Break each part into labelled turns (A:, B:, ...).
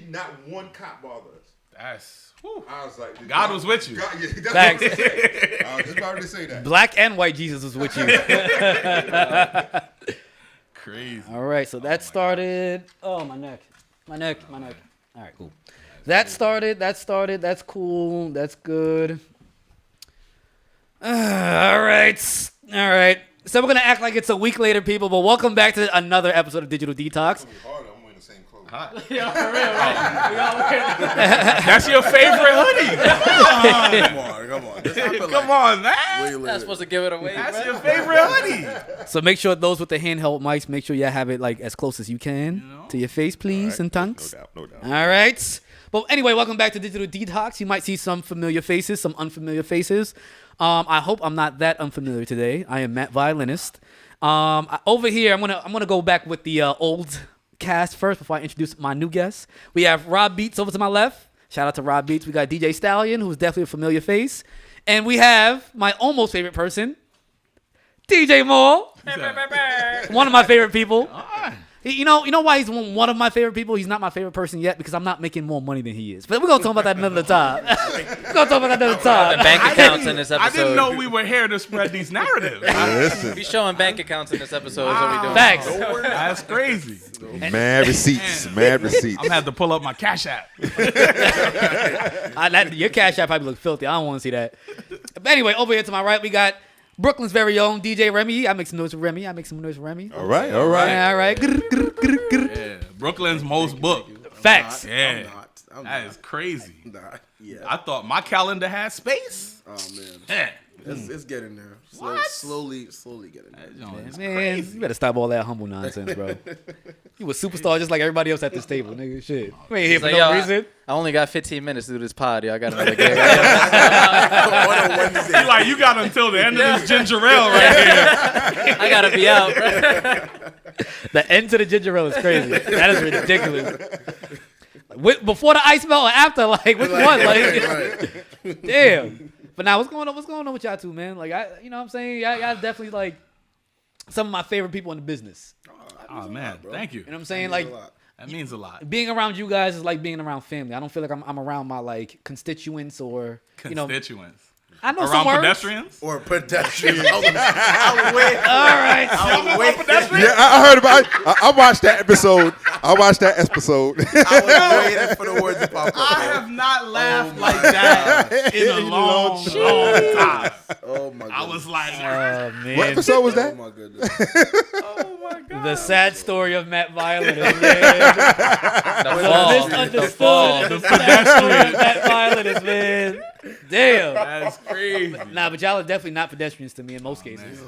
A: not one cop bother us.
B: That's. Whew.
A: I was like,
B: God was with you.
A: God, yeah, that's
C: Thanks.
A: what I was just about to say that.
C: Black and white Jesus was with you.
B: Crazy.
C: All right, so that started. Oh, my neck. All right, cool. That started. That's cool. That's good. All right. So we're going to act like it's a week later, people, but welcome back to another episode of Digital Detox.
A: I'm wearing the same clothes.
C: Yeah, for real, right?
B: That's your favorite hoodie.
D: Come on.
B: Come on, man.
E: Not supposed to give it away.
B: That's
E: bro.
B: your favorite hoodie.
C: So make sure those with the handheld mics, make sure you have it like as close as you can to your face, please, and tongues.
A: No doubt.
C: All right. But anyway, welcome back to Digital Detox. You might see some familiar faces, some unfamiliar faces. I hope I'm not that unfamiliar today. I am Matt Violinist. Over here, I'm gonna go back with the old cast first before I introduce my new guest. We have Rob Beats over to my left. Shout out to Rob Beats. We got DJ Stallion, who's definitely a familiar face. And we have my almost favorite person, DJ Moore. One of my favorite people. You know why he's one of my favorite people? He's not my favorite person yet because I'm not making more money than he is. But we're going to talk about that another time.
E: The bank accounts in this episode.
B: I didn't know we were here to spread these narratives.
E: Be showing bank accounts in this episode. Is what we doing.
C: Facts.
B: That's crazy.
A: Mad receipts.
B: I'm gonna have to pull up my Cash App.
C: Your Cash App probably look filthy. I don't want to see that. But anyway, over here to my right, we got Brooklyn's very own DJ Remy. I make some noise for Remy.
A: All right.
C: All right.
B: Yeah, Brooklyn's most booked.
C: Facts.
B: Yeah,
D: I'm
B: that
D: not.
B: is crazy.
D: Yeah.
B: I thought my calendar had space.
D: Oh man.
B: Yeah.
D: It's getting there.
B: What?
D: Slowly getting there.
B: It's
C: Man,
B: crazy.
C: you better stop all that humble nonsense, bro. You a superstar just like everybody else at this table, nigga. Shit. You ain't here for
E: Like,
C: no
E: yo,
C: reason.
E: I only got 15 minutes to do this pod. Yo, I got another game.
B: You like you got until the end of this ginger ale right here.
E: I gotta be out, bro.
C: The end to the ginger ale is crazy. That is ridiculous. Like, before the ice melt or after? Like, which one? Like, damn. But now, what's going on with y'all two, man? Like, you know what I'm saying? Y'all definitely like some of my favorite people in the business.
B: Oh man, thank you.
C: You know what I'm saying? Like,
B: That means a lot.
C: being around you guys is like being around family. I don't feel like I'm around my like constituents or
B: Constituents.
C: I know
B: Around
C: some words.
B: pedestrians?
D: Or pedestrians.
C: All right.
A: Yeah, I heard about it. I watched that episode.
D: I was waiting for the words to pop up.
B: I have not laughed like that in a long time.
D: Oh my god.
B: I was like,
C: Oh man.
A: What episode was
D: Oh
A: that?
D: my goodness.
B: oh my God.
C: The sad story of Matt Violinist. Man.
E: The fall.
C: Misunderstood. The sad story of Matt Violinist, man. Damn.
B: That's crazy.
C: Nah, but y'all are definitely not pedestrians to me in most cases.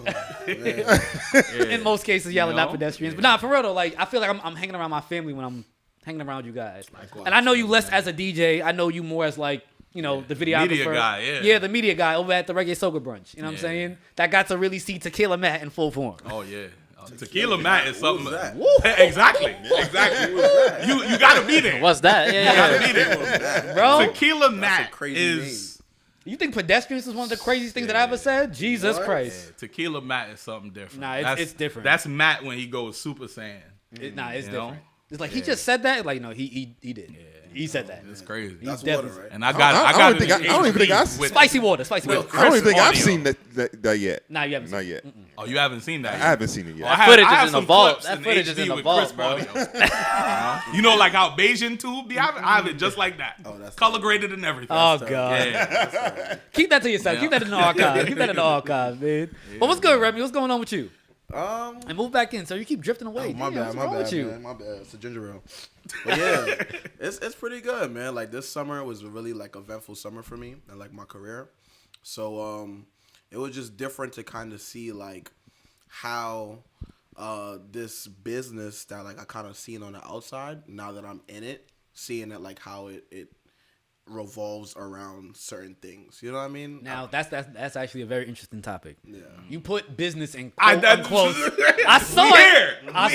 C: In most cases, y'all are not pedestrians. But nah, for real though, like I feel like I'm hanging around my family when I'm hanging around you guys.
B: Likewise.
C: And I know you less as a DJ. I know you more as like, you know, the videographer.
B: Media guy, yeah.
C: Yeah, the media guy over at the Reggae Soca Brunch. You know what I'm
B: Yeah.
C: saying? That got to really see Tequila Matt in full form.
B: Oh yeah. Tequila Matt is something.
D: that?
B: Exactly. You gotta be there.
E: What's that?
B: You
E: Yeah.
B: gotta be there.
C: Bro,
B: Tequila Matt
D: crazy
B: is
C: you think pedestrians is one of the craziest things that I ever said? Jesus Christ.
B: Tequila Matt is something different.
C: Nah, it's different.
B: That's Matt when he goes Super Saiyan.
C: It's
B: You know?
C: different. It's like he just said that. Like no, he did.
B: Yeah.
C: He said that.
B: It's crazy.
D: That's
C: definitely-
D: water, right?
B: And I got
A: I don't even think I've
C: Spicy water.
A: I don't even think I've seen that yet.
C: Nah, you haven't seen
A: Not
C: it.
A: yet.
B: Oh, you haven't seen that
A: I
B: yet?
A: haven't seen it
B: Oh,
A: yet.
B: I have-
E: footage
B: I
E: is
B: have
E: in the
B: some
E: vault.
B: clips
E: That
B: in
E: footage is
B: HD
E: in the
B: with
E: vault,
B: crisp
E: bro.
B: audio. You know, like how Bayesian Tube be having? I have it just like that.
D: Oh, that's
B: color graded and everything.
C: Oh god.
B: Yeah.
C: Keep that to yourself. Keep that in the archive. Keep that in the archive, man. But what's good, Remy? What's going on with you? And move back in, so you keep drifting away.
D: My
C: Damn,
D: bad,
C: what's
D: my
C: wrong
D: bad,
C: with you?
D: man. My bad. It's a ginger ale. But yeah, it's pretty good, man. Like this summer was a really like eventful summer for me and like my career. So it was just different to kind of see like how this business that like I kind of seen on the outside, now that I'm in it, seeing it like how it revolves around certain things. You know what I mean?
C: Now that's actually a very interesting topic.
D: Yeah.
C: You put business in
B: I
C: quote unquote. I saw
B: We
C: it.
B: here.
C: I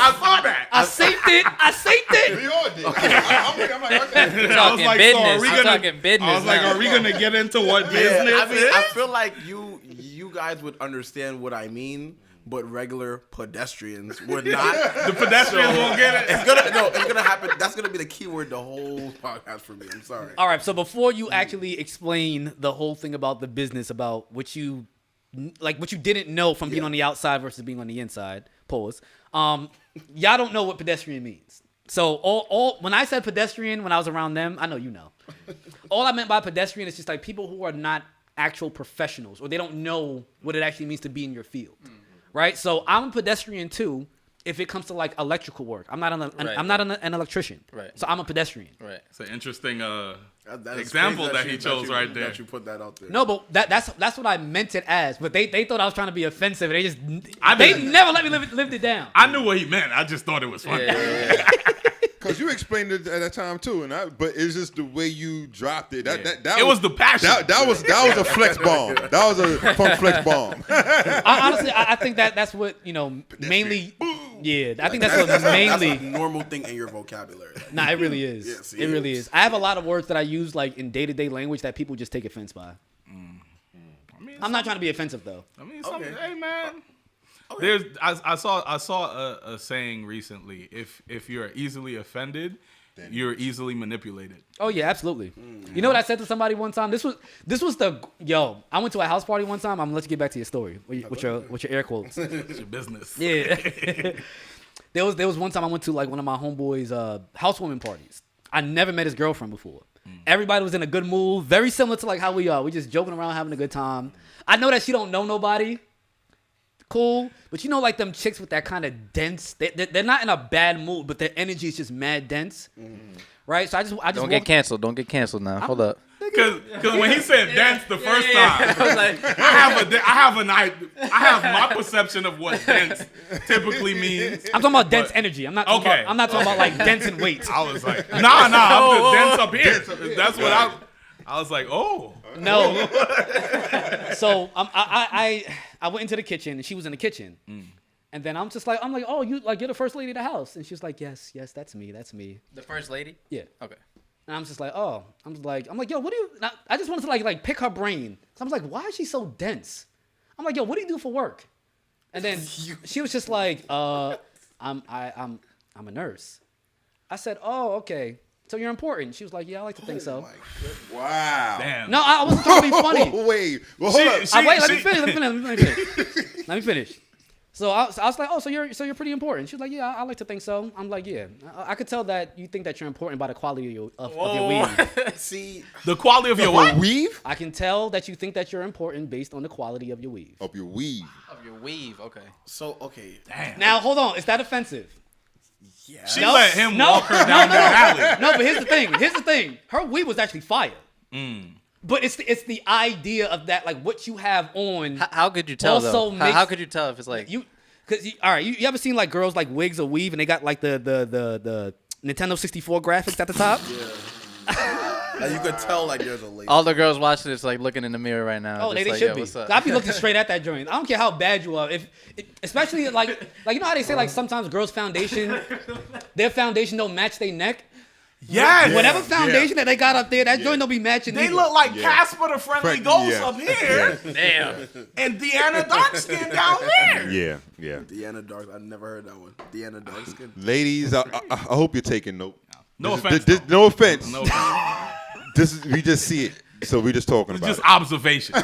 B: I saw that.
C: I synced it. I synced it.
A: We all did. I'm like, okay.
E: Talking
B: like,
E: business.
B: so are we
E: I'm
B: gonna-
E: talking business.
B: I was like,
E: now.
B: are we gonna get into what
D: Yeah,
B: business
D: I mean,
B: is?
D: I feel like you guys would understand what I mean but regular pedestrians would not.
B: The pedestrians won't get it.
D: It's gonna happen. That's gonna be the key word the whole podcast for me. I'm sorry.
C: All right, so before you actually explain the whole thing about the business, about what you didn't know from being on the outside versus being on the inside, pause. Y'all don't know what pedestrian means. So all when I said pedestrian when I was around them, I know you know. All I meant by pedestrian is just like people who are not actual professionals, or they don't know what it actually means to be in your field, right? So I'm a pedestrian too. If it comes to like electrical work, I'm not an electrician,
E: Right.
C: So I'm a pedestrian.
E: Right.
B: It's an interesting
D: That's
B: example
D: crazy
B: that he chose right there.
D: That you put that out there.
C: No, but that's what I meant it as. But they thought I was trying to be offensive. And
B: They
C: they never let me live it down.
B: I knew what he meant. I just thought it was funny.
E: Yeah.
A: Because you explained it at that time too, but it's just the way you dropped it. That
B: It was the passion.
A: That was a flex bomb. That was a funk flex bomb.
C: Honestly, I think that's what mainly. Yeah, I think that's what
D: That's
C: mainly.
D: a normal thing in your vocabulary.
C: Nah, it really is.
D: Yes,
C: it really is. I have a lot of words that I use like in day-to-day language that people just take offense by. I'm not trying to be offensive though.
B: I mean, something,
D: Okay.
B: hey man.
D: Okay.
B: I saw a saying recently. If you're easily offended, you're easily manipulated.
C: Oh yeah, absolutely. You know what I said to somebody one time? This was I went to a house party one time. I'm gonna let you get back to your story with your air quotes.
B: It's your business.
C: Yeah. There was one time I went to like one of my homeboys' housewarming parties. I never met his girlfriend before. Everybody was in a good mood, very similar to like how we are. We just joking around, having a good time. I know that she don't know nobody. Cool, but like them chicks with that kind of dense. They're not in a bad mood, but their energy is just mad dense, right? So I just
E: Don't get canceled. Don't get canceled now. Hold up.
B: Because when he said dance the first time, I was like, I have my perception of what dance typically means.
C: I'm talking about dense energy. I'm not talking
B: Okay.
C: about like dense in weight.
B: I was like, nah, I'm just dense up here. That's what I was like, oh.
C: No. So I went into the kitchen and she was in the kitchen, and then I'm like, oh, you're the first lady of the house, and she's like, yes, that's me.
E: The first lady?
C: Yeah.
E: Okay.
C: And I'm just like, oh, I'm like, yo, what do you? I just wanted to like pick her brain. So I'm like, why is she so dense? I'm like, yo, what do you do for work? And then she was just like, I'm a nurse. I said, oh, okay. So you're important. She was like, yeah, I like to think so.
A: Wow.
B: Damn.
C: No, I wasn't trying to be funny.
A: Wait. Well, hold up.
C: Wait, let me finish. So I was like, oh, so you're pretty important. She was like, yeah, I like to think so. I'm like, yeah. I could tell that you think that you're important by the quality of your weave.
D: See,
B: The quality of your what?
A: Weave?
C: I can tell that you think that you're important based on the quality of your weave.
A: Of your weave.
E: Of your weave. Okay.
D: so okay.
B: Damn.
C: Now, hold on. Is that offensive?
D: Yeah.
B: She let him walk her down the alley.
C: No, but here's the thing. Her weave was actually fire. But it's the idea of that, like what you have on.
E: How could you tell
C: Also
E: though?
C: makes-
E: How could you tell if it's like
C: All right, you ever seen like girls like wigs or weave and they got like the Nintendo 64 graphics at the top?
D: Like you could tell like there's a lady.
E: all the girls watching this like looking in the mirror right now?
C: Oh,
E: just
C: they
E: like,
C: should
E: yo,
C: be.
E: what's up?
C: I'd be looking straight at that joint. I don't care how bad you are. Especially like you know how they say like sometimes girls' their foundation don't match their neck.
B: Yes.
C: Whatever foundation that they got up there, that joint don't be matching.
B: They
C: either.
B: look like Casper the Friendly Ghost
A: Yeah.
B: up here.
E: Damn.
B: And Deanna Darkskin down there.
A: Yeah.
D: Deanna Dark. I never heard that one. Deanna Darkskin.
A: Ladies, I hope you're taking note.
B: No offense.
A: No offense.
B: No offense.
A: We just see it, so we just talking
B: It's
A: about
B: just
A: it.
B: observation.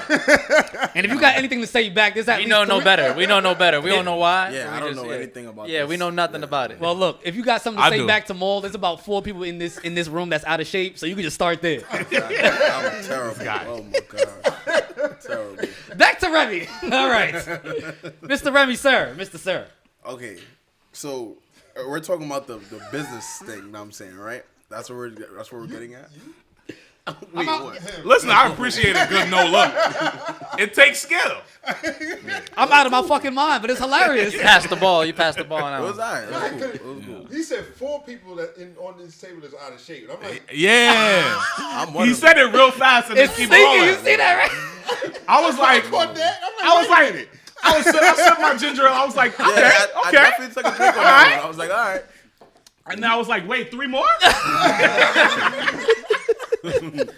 C: And if you got anything to say back, there's at
E: We
C: least
E: know no
C: three-
E: better. We know no better. We don't know why.
D: Yeah,
E: We
D: I don't
E: just-
D: know anything about
E: Yeah,
D: this.
E: we know nothing about it.
C: Well, look, if you got something to
B: I
C: say
B: do.
C: back to Maul, there's about 4 people in this room that's out of shape, so you can just start there.
D: I'm terrible. Oh my god. Terrible.
C: Back to Remy. All right, Mr. Remy, sir, Mr. Sir.
D: Okay, so we're talking about the business thing. You know what I'm saying, right? That's what we're getting at. Wait, what?
B: Listen, I appreciate a good no look. It takes skill.
C: I'm out of my fucking mind, but it's hilarious.
E: You passed the ball. You passed the ball
D: It was
E: now.
D: alright. It was cool. It was cool.
A: He said 4 people that on this table is out of shape. I'm like,
B: Yeah.
D: I'm one
B: He
D: of
B: said it real fast and
C: It's
B: just keep
C: sneaky.
B: rolling.
C: You see that, right?
B: I was like, I sipped my ginger ale. I was like, okay,
D: I
B: okay.
D: definitely took a drink on that one. I was like, all right.
B: And then I was like, wait, 3 more?
D: It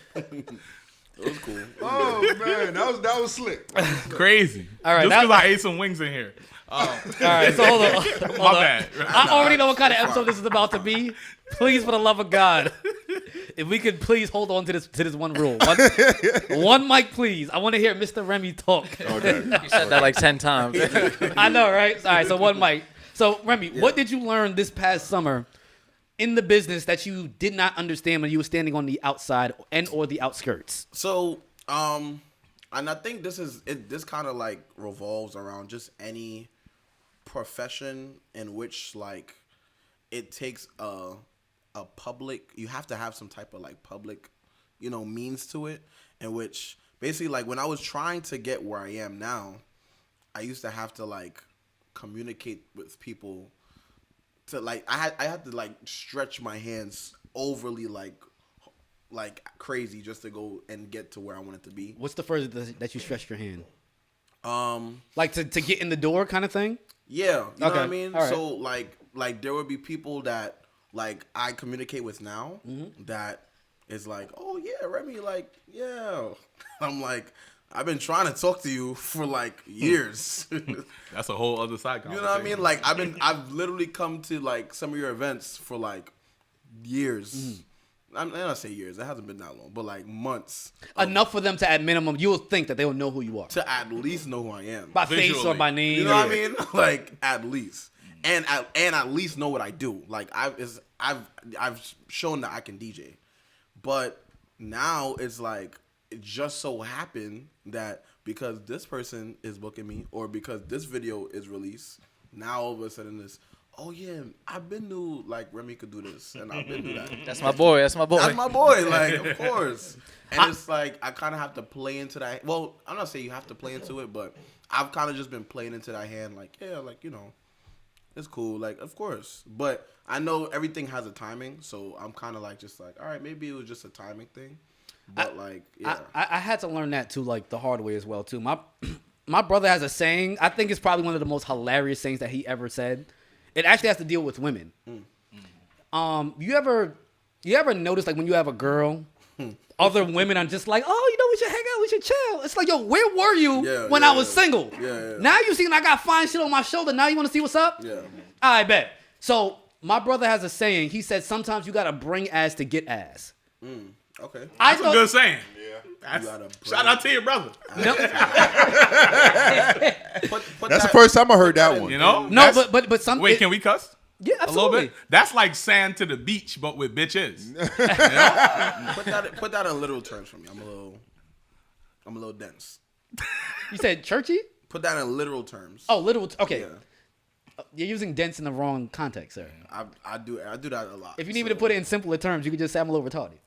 D: was cool.
A: oh man, that was slick.
B: Crazy.
C: All right,
B: Just
C: that-
B: because I ate some wings in here.
C: All right, so hold on.
B: My bad.
C: I already know what kind of episode this is about to be. Please, for the love of God, if we could please hold on to this one rule. One mic, please. I want to hear Mr. Remy talk.
A: Okay.
E: You said that like 10 times.
C: I know, right? All right, so one mic. So, Remy, what did you learn this past summer in the business that you did not understand when you were standing on the outside and or the outskirts?
D: So, and I think this kind of like revolves around just any profession in which like it takes a public, you have to have some type of like public, means to it, in which basically like when I was trying to get where I am now, I used to have to like communicate with people to like I had to like stretch my hands overly like crazy just to go and get to where I wanted to be.
C: What's the furthest that you stretched your hand? Like to get in the door kind of thing?
D: Yeah, you know what I mean?
C: All right.
D: So like there would be people that like I communicate with now that is like, "Oh yeah, Remy, like, yeah." I'm like, "I've been trying to talk to you for like years."
B: That's a whole other side
D: You
B: conversation.
D: know what I mean? Like I've literally come to like some of your events for like years. I'm not gonna say years. It hasn't been that long, but like months.
C: Enough for them to, at minimum, you will think that they will know who you are.
D: To at least know who I am.
C: By face or
B: Visually.
C: by name.
D: You know what I mean? Like at least, and at least know what I do. Like I've shown that I can DJ, but now it's like it just so happened that because this person is booking me or because this video is released, now all of a sudden it's, oh yeah, I've been knew like Remy could do this, and I've been do that.
E: That's my boy. That's my boy.
D: That's my boy, like, of course. And it's like, I kind of have to play into that. Well, I'm not saying you have to play into it, but I've kind of just been playing into that hand, like, yeah, like, it's cool, like, of course. But I know everything has a timing, so I'm kind of like, just like, all right, maybe it was just a timing thing. But, yeah.
C: I had to learn that too, like the hard way as well too. My brother has a saying. I think it's probably one of the most hilarious sayings that he ever said. It actually has to deal with women. You ever notice like when you have a girl, other women are just like, oh, we should hang out, we should chill. It's like, yo, where were you when I was single?
D: Yeah.
C: Now you see I got fine shit on my shoulder. Now you want to see what's up?
D: Yeah.
C: I bet. So my brother has a saying. He said sometimes you gotta bring ass to get ass.
D: Okay.
B: That's a good saying.
A: Yeah.
B: Shout out to your brother.
D: Put
A: That's the first time I heard that one.
B: You know?
C: No,
B: That's-
C: but some.
B: Wait, can we cuss?
C: Yeah,
B: A little
C: absolutely.
B: bit. That's like sand to the beach, but with bitches.
D: Put that in literal terms for me. I'm a little dense.
C: You said churchy?
D: Put that in literal terms.
C: Oh, literal. Okay.
D: Yeah.
C: You're using dense in the wrong context, sir.
D: I do that a lot.
C: If you need me to put it in simpler terms, you could just say I'm a little retarded.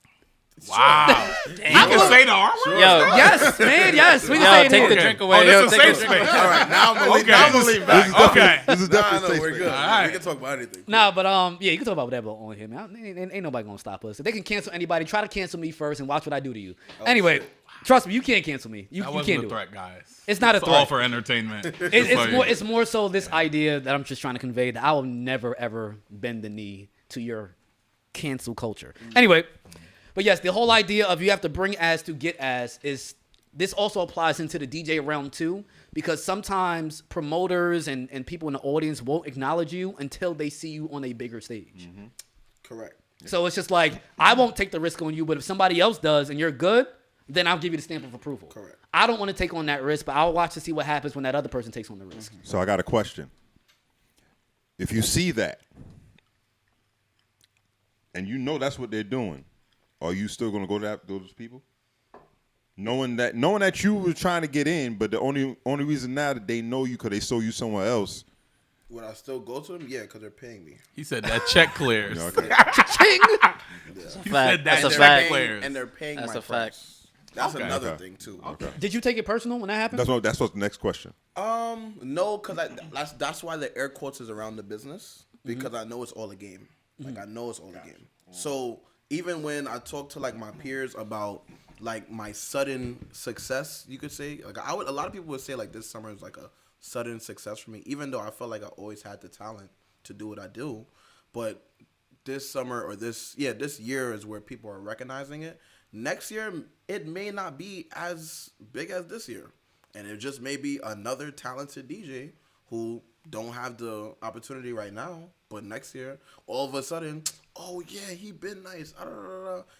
B: Wow. You can say the R word?
E: Yo,
C: Yes, man. Yes. We can
E: yo,
C: say it
E: take
C: here.
E: the
B: Okay.
E: drink away.
B: Oh,
E: Yo,
B: this is
E: take
B: a
E: the
B: safe
E: drink
B: space.
E: away.
D: All right, now I'm gonna
B: Okay.
D: now I'm gonna lean back.
B: Okay.
A: This is
D: Nah,
A: definitely
D: no,
A: safe
D: we're
A: space.
D: good.
B: right.
D: We can talk about anything.
C: Nah, but yeah, you can talk about whatever on here, man. Ain't nobody gonna stop us. If they can cancel anybody, try to cancel me first and watch what I do to you. Anyway, trust me, you can't cancel me. You
B: That
C: can't
B: wasn't
C: do
B: a
C: it.
B: threat, guys.
C: It's not a
B: It's
C: threat.
B: all for entertainment.
C: It's more so this idea that I'm just trying to convey that I will never ever bend the knee to your cancel culture. Anyway, but yes, the whole idea of you have to bring ass to get ass is this also applies into the DJ realm too, because sometimes promoters and people in the audience won't acknowledge you until they see you on a bigger stage.
D: Correct.
C: So it's just like, I won't take the risk on you, but if somebody else does and you're good, then I'll give you the stamp of approval.
D: Correct.
C: I don't want to take on that risk, but I'll watch to see what happens when that other person takes on the risk.
A: So I got a question. If you see that, and you know that's what they're doing, are you still gonna go to those people? Knowing that you were trying to get in, but the only reason now that they know you because they saw you somewhere else.
D: Would I still go to them? Yeah, because they're paying me.
B: He said that check clears.
A: Okay.
C: Ching!
B: He
E: Fact.
B: said
E: That's a
B: that
E: fact.
B: check clears.
D: And they're paying
E: That's
D: my
E: a fact.
D: price. That's
B: Okay.
D: another
A: Okay.
D: thing too.
C: Did you take it personal when that happened?
A: That's what's the next question.
D: No, because that's why the air quotes is around the business, because I know it's all a game. Like I know it's all a game. So even when I talk to like my peers about like my sudden success, you could say like a lot of people would say like this summer is like a sudden success for me, even though I felt like I always had the talent to do what I do. But this summer or this year is where people are recognizing it. Next year, it may not be as big as this year. And it just may be another talented DJ who don't have the opportunity right now, but next year, all of a sudden, oh yeah, he been nice,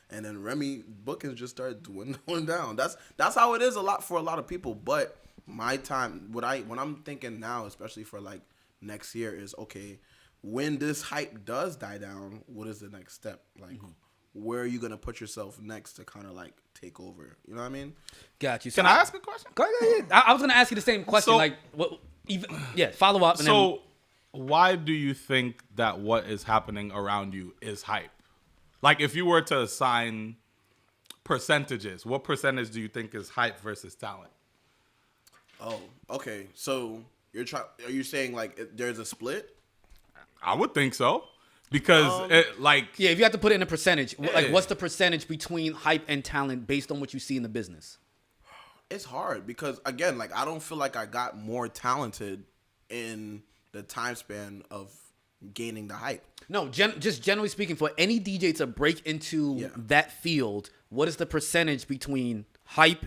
D: and then Remy bookings just start dwindling down. That's how it is for a lot of people. But my time, what I'm thinking now, especially for like next year, is okay. When this hype does die down, what is the next step? Like, where are you gonna put yourself next to kind of like take over? You know what I mean?
C: Got you. So
B: Can I ask a question?
C: Go ahead. I was gonna ask you the same question.
B: So-
C: Like, follow up. And
B: So, why do you think that what is happening around you is hype? Like, if you were to assign percentages, what percentage do you think is hype versus talent?
D: Oh, okay. So are you saying like there's a split?
B: I would think so, because
C: yeah, if you have to put it in a percentage, like
B: Yeah.
C: what's the percentage between hype and talent based on what you see in the business?
D: It's hard because again, like I don't feel like I got more talented in the time span of gaining the hype.
C: No, just generally speaking, for any DJ to break into that field, what is the percentage between hype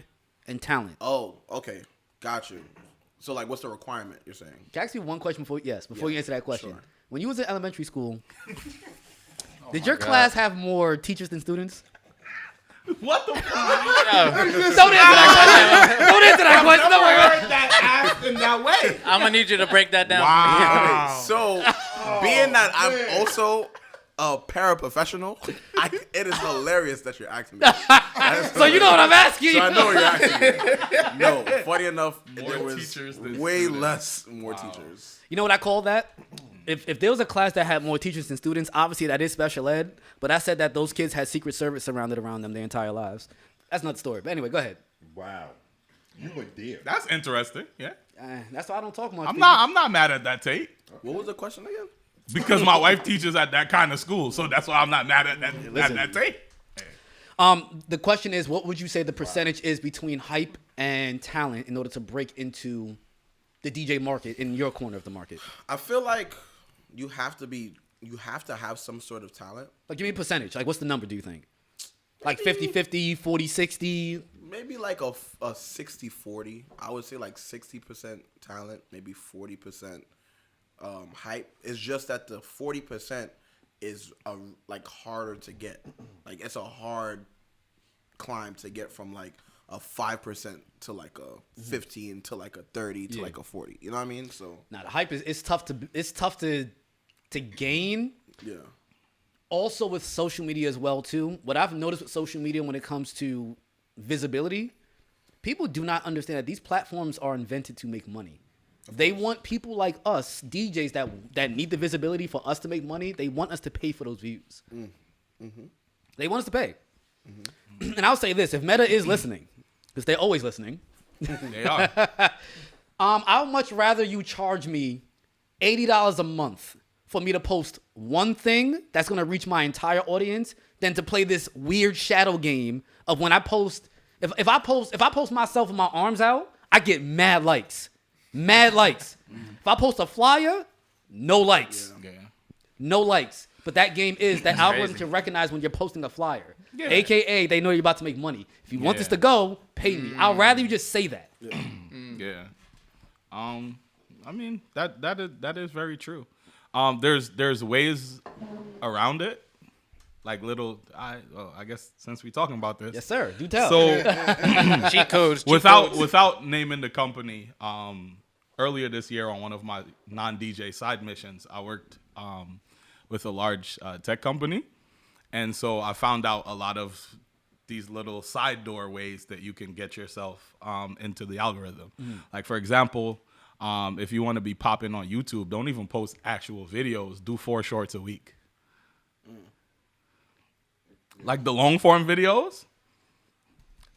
C: and talent?
D: Oh, okay, got you. So like, what's the requirement you're saying?
C: Can I ask you one question before you answer that question?
D: Sure.
C: When you was in elementary school, did your class have more teachers than students?
B: What the fuck?
C: Don't answer that question. Don't answer that question. Don't worry.
B: Heard that asked in that way.
E: I'm gonna need you to break that down.
B: Wow.
D: So, being that I'm also a paraprofessional, it is hilarious that you're asking me.
C: So you know what I'm asking.
D: So I know what you're asking me. No, funny enough,
B: More
D: there was
B: teachers than
D: way
B: students.
D: less more teachers.
C: You know what I call that? If there was a class that had more teachers than students, obviously that is special ed. But I said that those kids had Secret Service surrounded around them their entire lives. That's not the story. But anyway, go ahead.
A: Wow. You were there.
B: That's interesting. Yeah,
C: That's why I don't talk much.
B: I'm not mad at that take,
D: What was the question again?
B: because my wife teaches at that kind of school, so that's why I'm not mad at that take.
C: The question is, what would you say the percentage is between hype and talent in order to break into the DJ market in your corner of the market?
D: I feel like you have to have some sort of talent.
C: Like, give me a percentage. Like, what's the number, do you think? Like 50-50, 40-60?
D: Maybe like a 60-40. I would say like 60% talent, maybe 40% hype. It's just that the 40% is like harder to get. Like it's a hard climb to get from like a 5% to like a 15 to like a 30 to like a 40. You know what I mean? So
C: Nah, the hype it's tough to gain.
D: yeah.
C: Also with social media as well too. What I've noticed with social media when it comes to visibility, people do not understand that these platforms are invented to make money. They want people like us, DJs that need the visibility for us to make money. They want us to pay for those views. They want us to pay. And I'll say this: if Meta is listening, because they're always listening,
B: They are.
C: I'll much rather you charge me $80 a month for me to post one thing that's gonna reach my entire audience than to play this weird shadow game of when I post. If I post myself with my arms out, I get mad likes. Mad likes. If I post a flyer, no likes.
B: Yeah.
C: No likes. But that game is that algorithm
E: crazy.
C: can recognize when you're posting a flyer.
B: Yeah.
C: AKA, they know you're about to make money. If you want this to go, pay me. I'd rather you just say that.
B: Yeah. I mean that is very true. There's ways around it, like I guess since we're talking about this.
C: Yes, sir. Do tell.
B: So
E: Cheat codes.
B: without naming the company, earlier this year on one of my non-DJ side missions, I worked with a large tech company, and so I found out a lot of these little side doorways that you can get yourself into the algorithm. Like for example, if you want to be popping on YouTube, don't even post actual videos. Do 4 shorts a week. Like the long form videos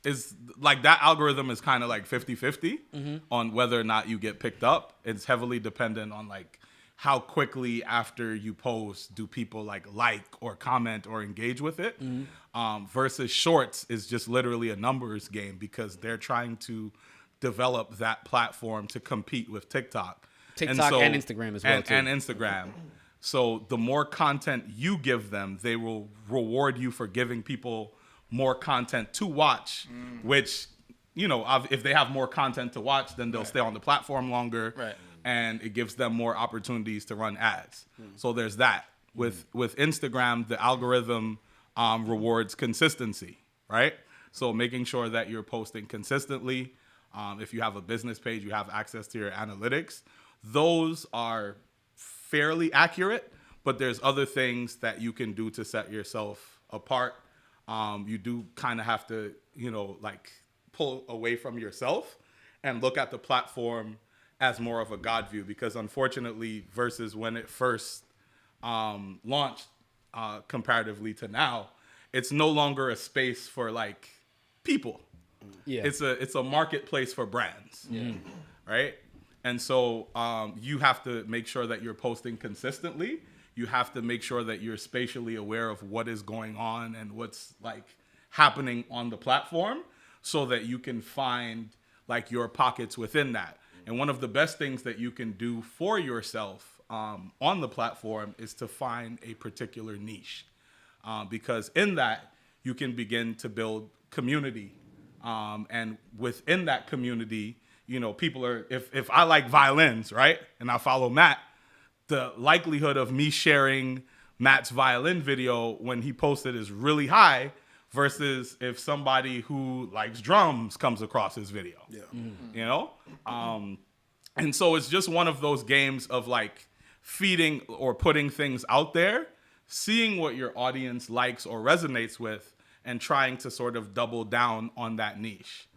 B: is like that algorithm is kind of like 50-50 on whether or not you get picked up. It's heavily dependent on like how quickly after you post do people like or comment or engage with it. Versus shorts is just literally a numbers game because they're trying to develop that platform to compete with TikTok.
C: And Instagram as well, too.
B: And Instagram. So the more content you give them, they will reward you for giving people more content to watch, which, you know, if they have more content to watch, then they'll stay on the platform longer.
E: Right.
B: and it gives them more opportunities to run ads. So there's that. With Instagram, the algorithm rewards consistency, right? So making sure that you're posting consistently. If you have a business page, you have access to your analytics. Those are fairly accurate, but there's other things that you can do to set yourself apart. You do kind of have to, like pull away from yourself and look at the platform as more of a God view, because unfortunately, versus when it first launched comparatively to now, it's no longer a space for like people.
C: Yeah.
B: It's a marketplace for brands, right? And so you have to make sure that you're posting consistently. You have to make sure that you're spatially aware of what is going on and what's like happening on the platform, so that you can find like your pockets within that. And one of the best things that you can do for yourself on the platform is to find a particular niche, because in that you can begin to build community. And within that community, people are, if I like violins, right, and I follow Matt, the likelihood of me sharing Matt's violin video when he posted is really high, versus if somebody who likes drums comes across his video. And so it's just one of those games of like feeding or putting things out there, seeing what your audience likes or resonates with, and trying to sort of double down on that niche.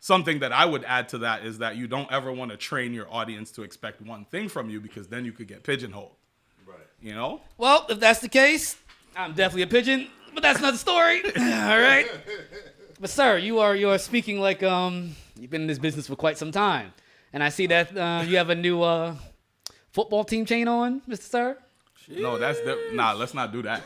B: Something that I would add to that is that you don't ever want to train your audience to expect one thing from you, because then you could get pigeonholed. Right.
C: Well, if that's the case, I'm definitely a pigeon, but that's another story. All right. But sir, you are speaking like you've been in this business for quite some time, and I see that you have a new football team chain on, Mr. Sir.
B: No, let's not do that.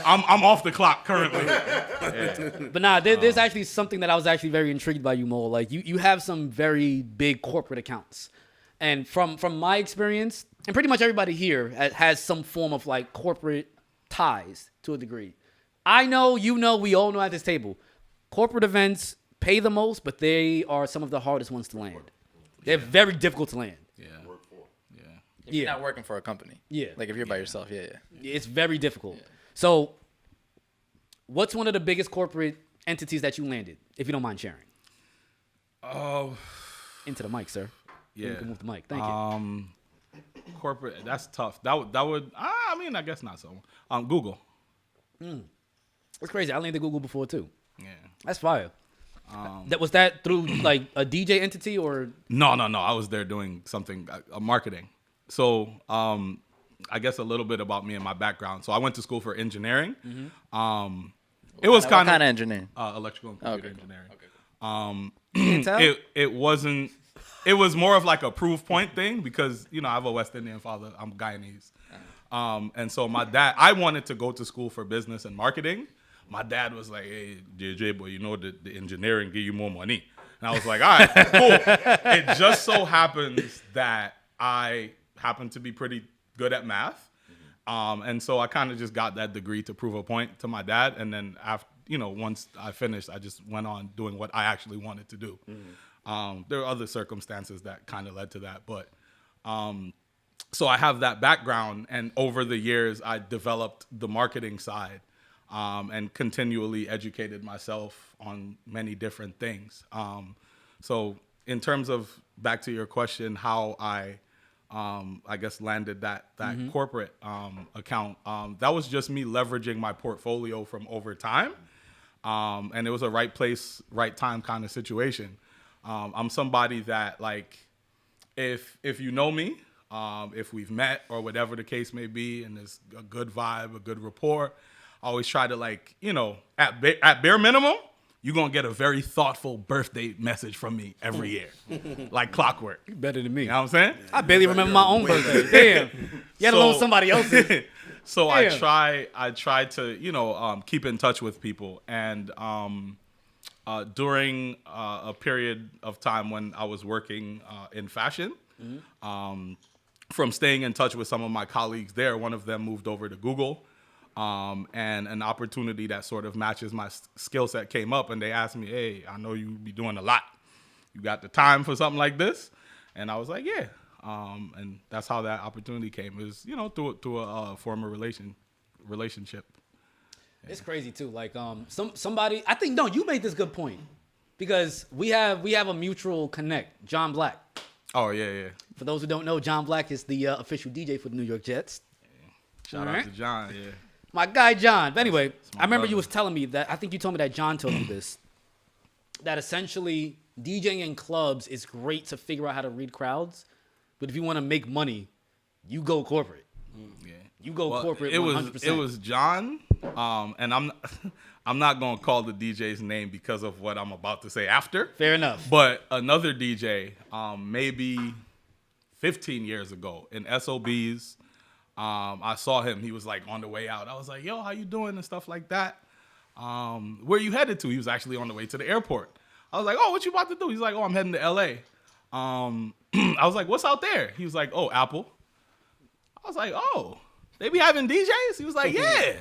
B: I'm off the clock currently. Yeah.
C: But there's actually something that I was actually very intrigued by you, Mo. Like you have some very big corporate accounts. And from my experience, and pretty much everybody here has some form of like corporate ties to a degree. I know, we all know at this table, corporate events pay the most, but they are some of the hardest ones to land. They're very difficult to land.
E: If you're not working for a company.
C: Yeah.
E: Like if you're by yourself,
C: It's very difficult. Yeah. So, what's one of the biggest corporate entities that you landed, if you don't mind sharing? Into the mic, sir.
B: Yeah.
C: You can move the mic. Thank you.
B: Corporate, that's tough. That would. I guess not so. Google.
C: It's crazy. I landed Google before too.
B: Yeah.
C: That's fire. Was that through like a DJ entity or?
B: No. I was there doing something, marketing. So, I guess a little bit about me and my background. So I went to school for engineering. It was kind
E: of engineering.
B: Electrical and computer engineering.
C: Okay.
B: It wasn't. It was more of like a proof point thing, because I have a West Indian father. I'm Guyanese, and so my dad. I wanted to go to school for business and marketing. My dad was like, "Hey, JJ, boy, the engineering give you more money." And I was like, "All right, cool." It just so happens that I happen to be pretty good at math. And so I kind of just got that degree to prove a point to my dad. And then after, once I finished, I just went on doing what I actually wanted to do. There are other circumstances that kind of led to that. But so I have that background. And over the years, I developed the marketing side and continually educated myself on many different things. So in terms of, back to your question, how I guess landed that corporate account. That was just me leveraging my portfolio from over time. And it was a right place, right time kind of situation. I'm somebody that, like, if you know me, if we've met or whatever the case may be, and there's a good vibe, a good rapport, I always try to, like, at bare minimum, you're going to get a very thoughtful birthday message from me every year. Like clockwork.
C: Better than me.
B: You know what I'm saying?
C: I barely remember my own birthday. Damn. Let alone somebody else's.
B: So
C: Damn.
B: I try to, keep in touch with people. And during a period of time when I was working in fashion, from staying in touch with some of my colleagues there, one of them moved over to Google. And an opportunity that sort of matches my skill set came up, and they asked me, "Hey, I know you be doing a lot. you got the time for something like this? And I was like, yeah. And that's how that opportunity came. It was, through a former relationship.
C: It's crazy too. Like somebody, I think, no, you made this good point because we have a mutual connect, John Black.
B: Oh yeah.
C: For those who don't know, John Black is the official DJ for the New York Jets.
B: Shout out to John. Yeah.
C: My guy John. But anyway,
B: my
C: I remember
B: brother.
C: you was telling me that. I think you told me that John told you this. That essentially DJing in clubs is great to figure out how to read crowds, but if you want to make money, you go corporate.
B: Yeah.
C: You go corporate.
B: It
C: 100%.
B: was John, and I'm not gonna call the DJ's name because of what I'm about to say after.
C: Fair enough.
B: But another DJ, maybe 15 years ago in SOBs, I saw him. He was like on the way out. I was like, "Yo, how you doing?" and stuff like that. Where you headed to? He was actually on the way to the airport. I was like, "Oh, what you about to do?" He's like, "Oh, I'm heading to LA." I was like, "What's out there?" He was like, "Oh, Apple." I was like, "Oh, they be having DJs?" He was like, "Yeah."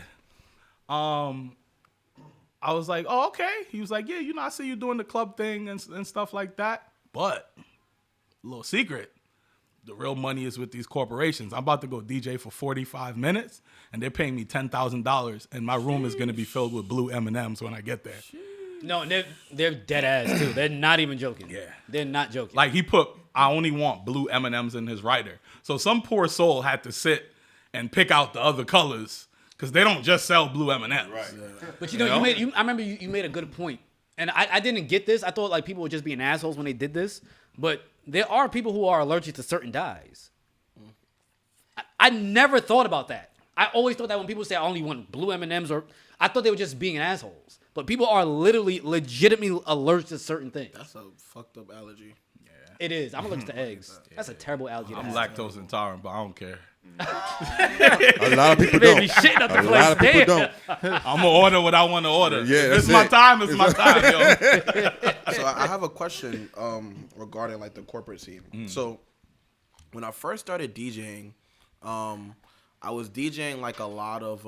B: I was like, "Oh, okay." He was like, "Yeah, I see you doing the club thing and stuff like that." But a little secret, the real money is with these corporations. I'm about to go DJ for 45 minutes, and they're paying me $10,000, and my room is gonna be filled with blue M&Ms when I get there.
C: No, and they're dead ass too. They're not even joking.
B: Yeah.
C: They're not joking.
B: Like he put, I only want blue M&Ms in his rider. So some poor soul had to sit and pick out the other colors because they don't just sell blue M&Ms. Right.
C: But
B: You know?
C: I remember you made a good point. And I didn't get this. I thought like people were just being assholes when they did this. But there are people who are allergic to certain dyes. I never thought about that. I always thought that when people say I only want blue M&Ms, or I thought they were just being assholes. But people are legitimately allergic to certain things.
D: That's a fucked up allergy.
C: It is. I'm allergic to eggs. That's a terrible allergy. to
B: I'm
C: have.
B: lactose intolerant, but I don't care.
A: A lot of people
C: Baby,
A: don't.
C: shitting up the
A: A
C: place.
A: lot of people
C: Damn.
A: don't.
B: I'm gonna order what I want to order.
A: Yeah,
B: If
A: that's
B: it's my
A: it.
B: time. It's my time, yo.
D: So I have a question regarding like the corporate scene. So when I first started DJing, I was DJing like a lot of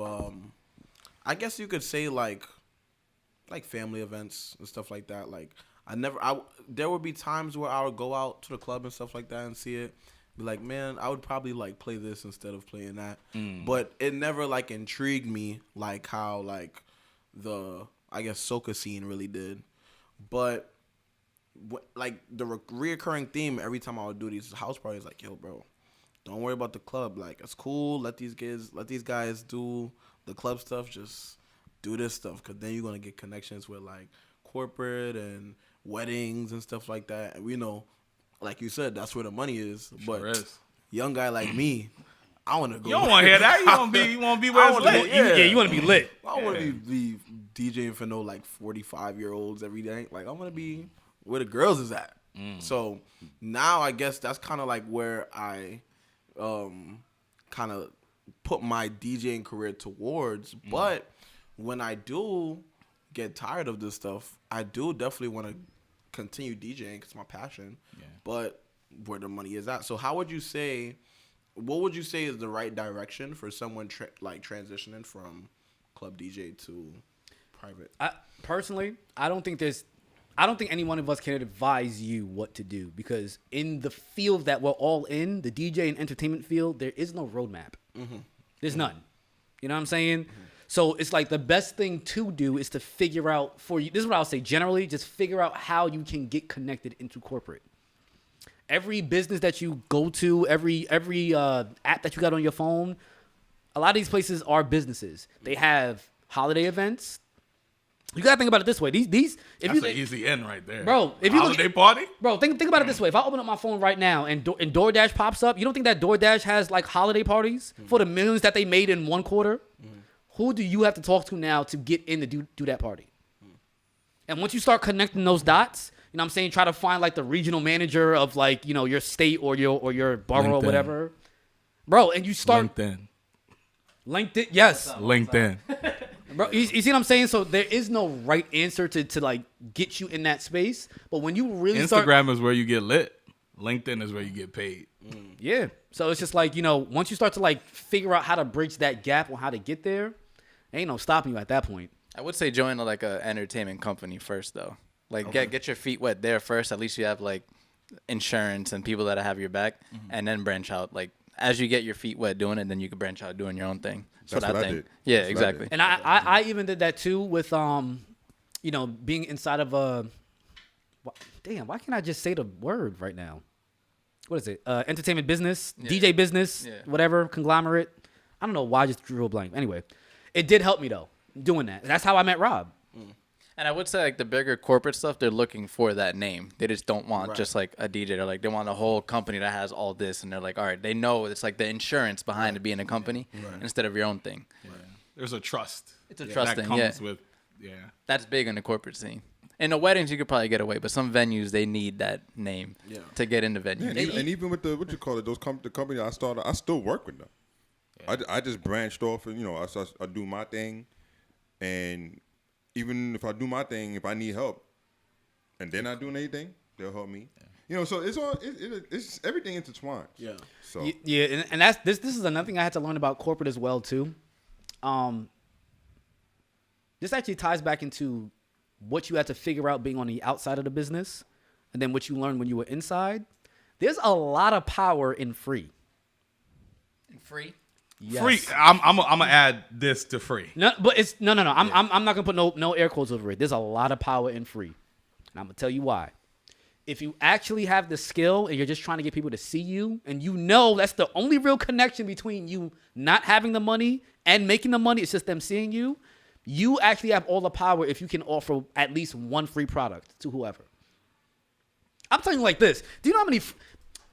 D: I guess you could say like family events and stuff like that. Like there would be times where I would go out to the club and stuff like that and see it. Be like, man, I would probably like play this instead of playing that. But it never like intrigued me like how like the I guess soca scene really did. But like the reoccurring theme every time I would do these house parties, like, yo, bro, don't worry about the club. Like, it's cool. Let these guys do the club stuff. Just do this stuff, because then you're gonna get connections with like corporate and weddings and stuff like that. And we know, like you said, that's where the money is. But
B: is.
D: young guy like me, I want to go.
B: You don't want to hear that. You want to be where it's lit.
D: Yeah.
C: You want to be lit.
D: I don't want to be DJing for no like 45-year-olds every day. Like, I want to be where the girls is at. So now I guess that's kind of like where I kind of put my DJing career towards. But when I do get tired of this stuff, I do definitely want to continue DJing because it's my passion. Yeah. But where the money is at. So what would you say is the right direction for someone transitioning from club DJ to private?
C: Personally, I don't think any one of us can advise you what to do, because in the field that we're all in, the DJ and entertainment field, there is no roadmap. There's none. You know what I'm saying? So it's like the best thing to do is to figure out for you. This is what I'll say generally. Just figure out how you can get connected into corporate. Every business that you go to, every app that you got on your phone, a lot of these places are businesses. They have holiday events. You gotta think about it this way. These if
B: That's
C: you
B: an easy in right there.
C: Bro, if you
B: holiday party?
C: Bro, think about it this way. If I open up my phone right now and DoorDash pops up, you don't think that DoorDash has like holiday parties for the millions that they made in one quarter? Who do you have to talk to now to get in to do that party? And once you start connecting those dots, you know what I'm saying, try to find like the regional manager of like, you know, your state or your borough or whatever. Bro, and you start LinkedIn, yes.
B: LinkedIn.
C: Bro, you see what I'm saying? So there is no right answer to like get you in that space. But when you really
B: Instagram is where you get lit. LinkedIn is where you get paid.
C: Yeah. So it's just like, you know, once you start to like figure out how to bridge that gap on how to get there, ain't no stopping you at that point.
E: I would say join like a entertainment company first, though. Like get your feet wet there first. At least you have like insurance and people that have your back, and then branch out. Like as you get your feet wet doing it, then you can branch out doing your own thing.
A: That's what I
E: think.
A: did.
E: Yeah,
A: That's what I
E: exactly.
A: did.
C: And I even did that too with you know, being inside of a. Damn, why can't I just say the word right now? What is it? Entertainment business, DJ business, whatever, conglomerate. I don't know why I just drew a blank. Anyway, it did help me though, doing that. That's how I met Rob.
E: And I would say like the bigger corporate stuff, they're looking for that name. They just don't want just like a DJ. They're like, they want a whole company that has all this. And they're like, all right, they know it's like the insurance behind it being a company instead of your own thing.
B: Yeah. There's a trust.
E: It's a trust
B: that
E: thing,
B: comes with,
E: That's big in the corporate scene. In the weddings, you could probably get away, but some venues, they need that name to get into venues.
A: Yeah, and even with the, what you call it, the company I started, I still work with them. Yeah. I just branched off and, you know, I do my thing. And even if I do my thing, if I need help and they're not doing anything, they'll help me. Yeah. You know, so it's all, it's everything intertwined.
D: Yeah.
A: So
C: Yeah, and that's this is another thing I had to learn about corporate as well too. This actually ties back into what you had to figure out being on the outside of the business and then what you learned when you were inside. There's a lot of power in free.
E: Free?
C: Yes.
B: Free. I'm gonna add this to free.
C: No, but it's no. I'm not gonna put no air quotes over it. There's a lot of power in free, and I'm gonna tell you why. If you actually have the skill and you're just trying to get people to see you, and you know that's the only real connection between you not having the money and making the money, it's just them seeing you. You actually have all the power if you can offer at least one free product to whoever. I'm telling you like this. Do you know how many?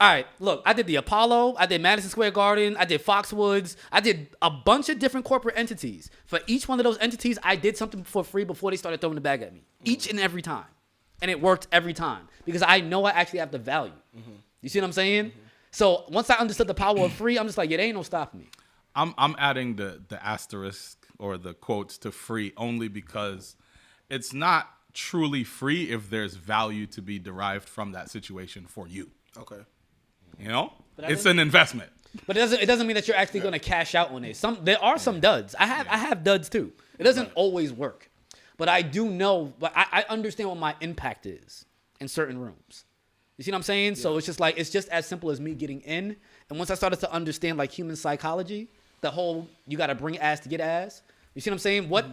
C: All right, look, I did the Apollo, I did Madison Square Garden, I did Foxwoods, I did a bunch of different corporate entities. For each one of those entities, I did something for free before they started throwing the bag at me. Each and every time. And it worked every time because I know I actually have the value. You see what I'm saying? So once I understood the power of free, I'm just like, yeah, there ain't no stopping me.
B: I'm adding the asterisk or the quotes to free only because it's not truly free if there's value to be derived from that situation for you.
D: Okay.
B: You know, it's an investment.
C: But it doesn't mean that you're actually going to cash out on it. There are some duds. I have duds too. It doesn't always work, but I do know. But I understand what my impact is in certain rooms. You see what I'm saying? Yeah. So it's just as simple as me getting in. And once I started to understand like human psychology, the whole you got to bring ass to get ass. You see what I'm saying? What?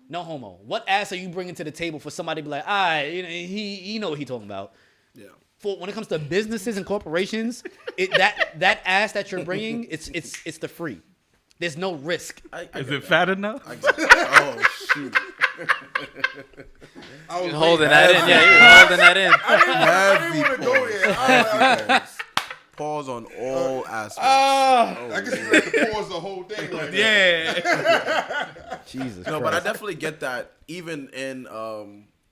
C: No homo. What ass are you bringing to the table for somebody to be like, he know what he talking about? Yeah. For when it comes to businesses and corporations, that ass that you're bringing, it's the free. There's no risk.
B: Is it fat enough?
D: Oh shoot!
E: He was holding that in. Yeah, he was holding that in.
A: I didn't want to go there.
D: Pause on all aspects.
A: I guess you have to pause the whole thing right there.
B: Yeah.
C: Jesus.
D: No,
C: Christ.
D: but I definitely get that. Even in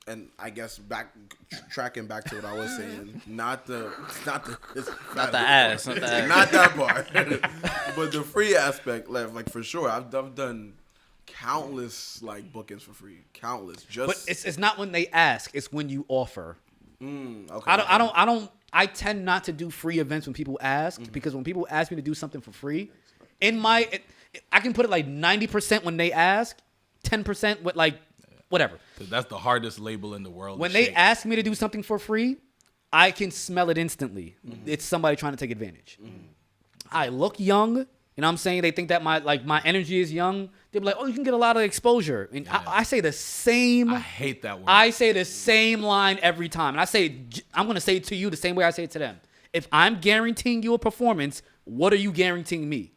D: and I guess tracking back to what I was saying, not the
E: ass, not
D: that part, but the free aspect. Like for sure, I've done countless like bookings for free, countless.
C: But it's not when they ask; it's when you offer.
D: Okay.
C: I tend not to do free events when people ask because when people ask me to do something for free, I can put it like 90% when they ask, 10% with like whatever.
B: That's the hardest label in the world.
C: When they ask me to do something for free, I can smell it instantly. It's somebody trying to take advantage. I look young, you know what I'm saying? They think that my energy is young. They're like, oh, you can get a lot of exposure. And I say the same.
B: I hate that word.
C: I say the same line every time. And I'm going to say it to you the same way I say it to them. If I'm guaranteeing you a performance, what are you guaranteeing me?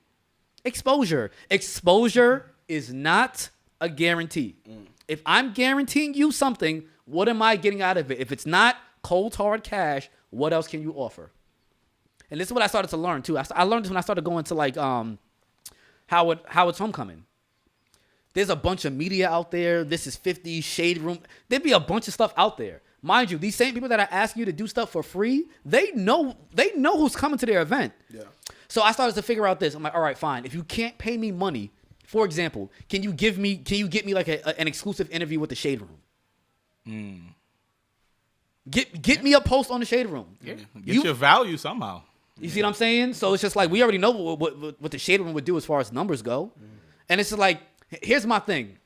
C: Exposure. Exposure is not a guarantee. If I'm guaranteeing you something, what am I getting out of it? If it's not cold, hard cash, what else can you offer? And this is what I started to learn, too. I learned this when I started going to, like, Howard's Homecoming. There's a bunch of media out there. This is 50 Shade Room. There'd be a bunch of stuff out there. Mind you, these same people that are asking you to do stuff for free, they know who's coming to their event. Yeah. So I started to figure out this. I'm like, all right, fine. If you can't pay me money, for example, can you get me like an exclusive interview with the Shade Room? Get me a post on the Shade Room.
B: Yeah. Get your value somehow.
C: You see what I'm saying? So it's just like we already know what the Shade Room would do as far as numbers go. And it's just like, here's my thing.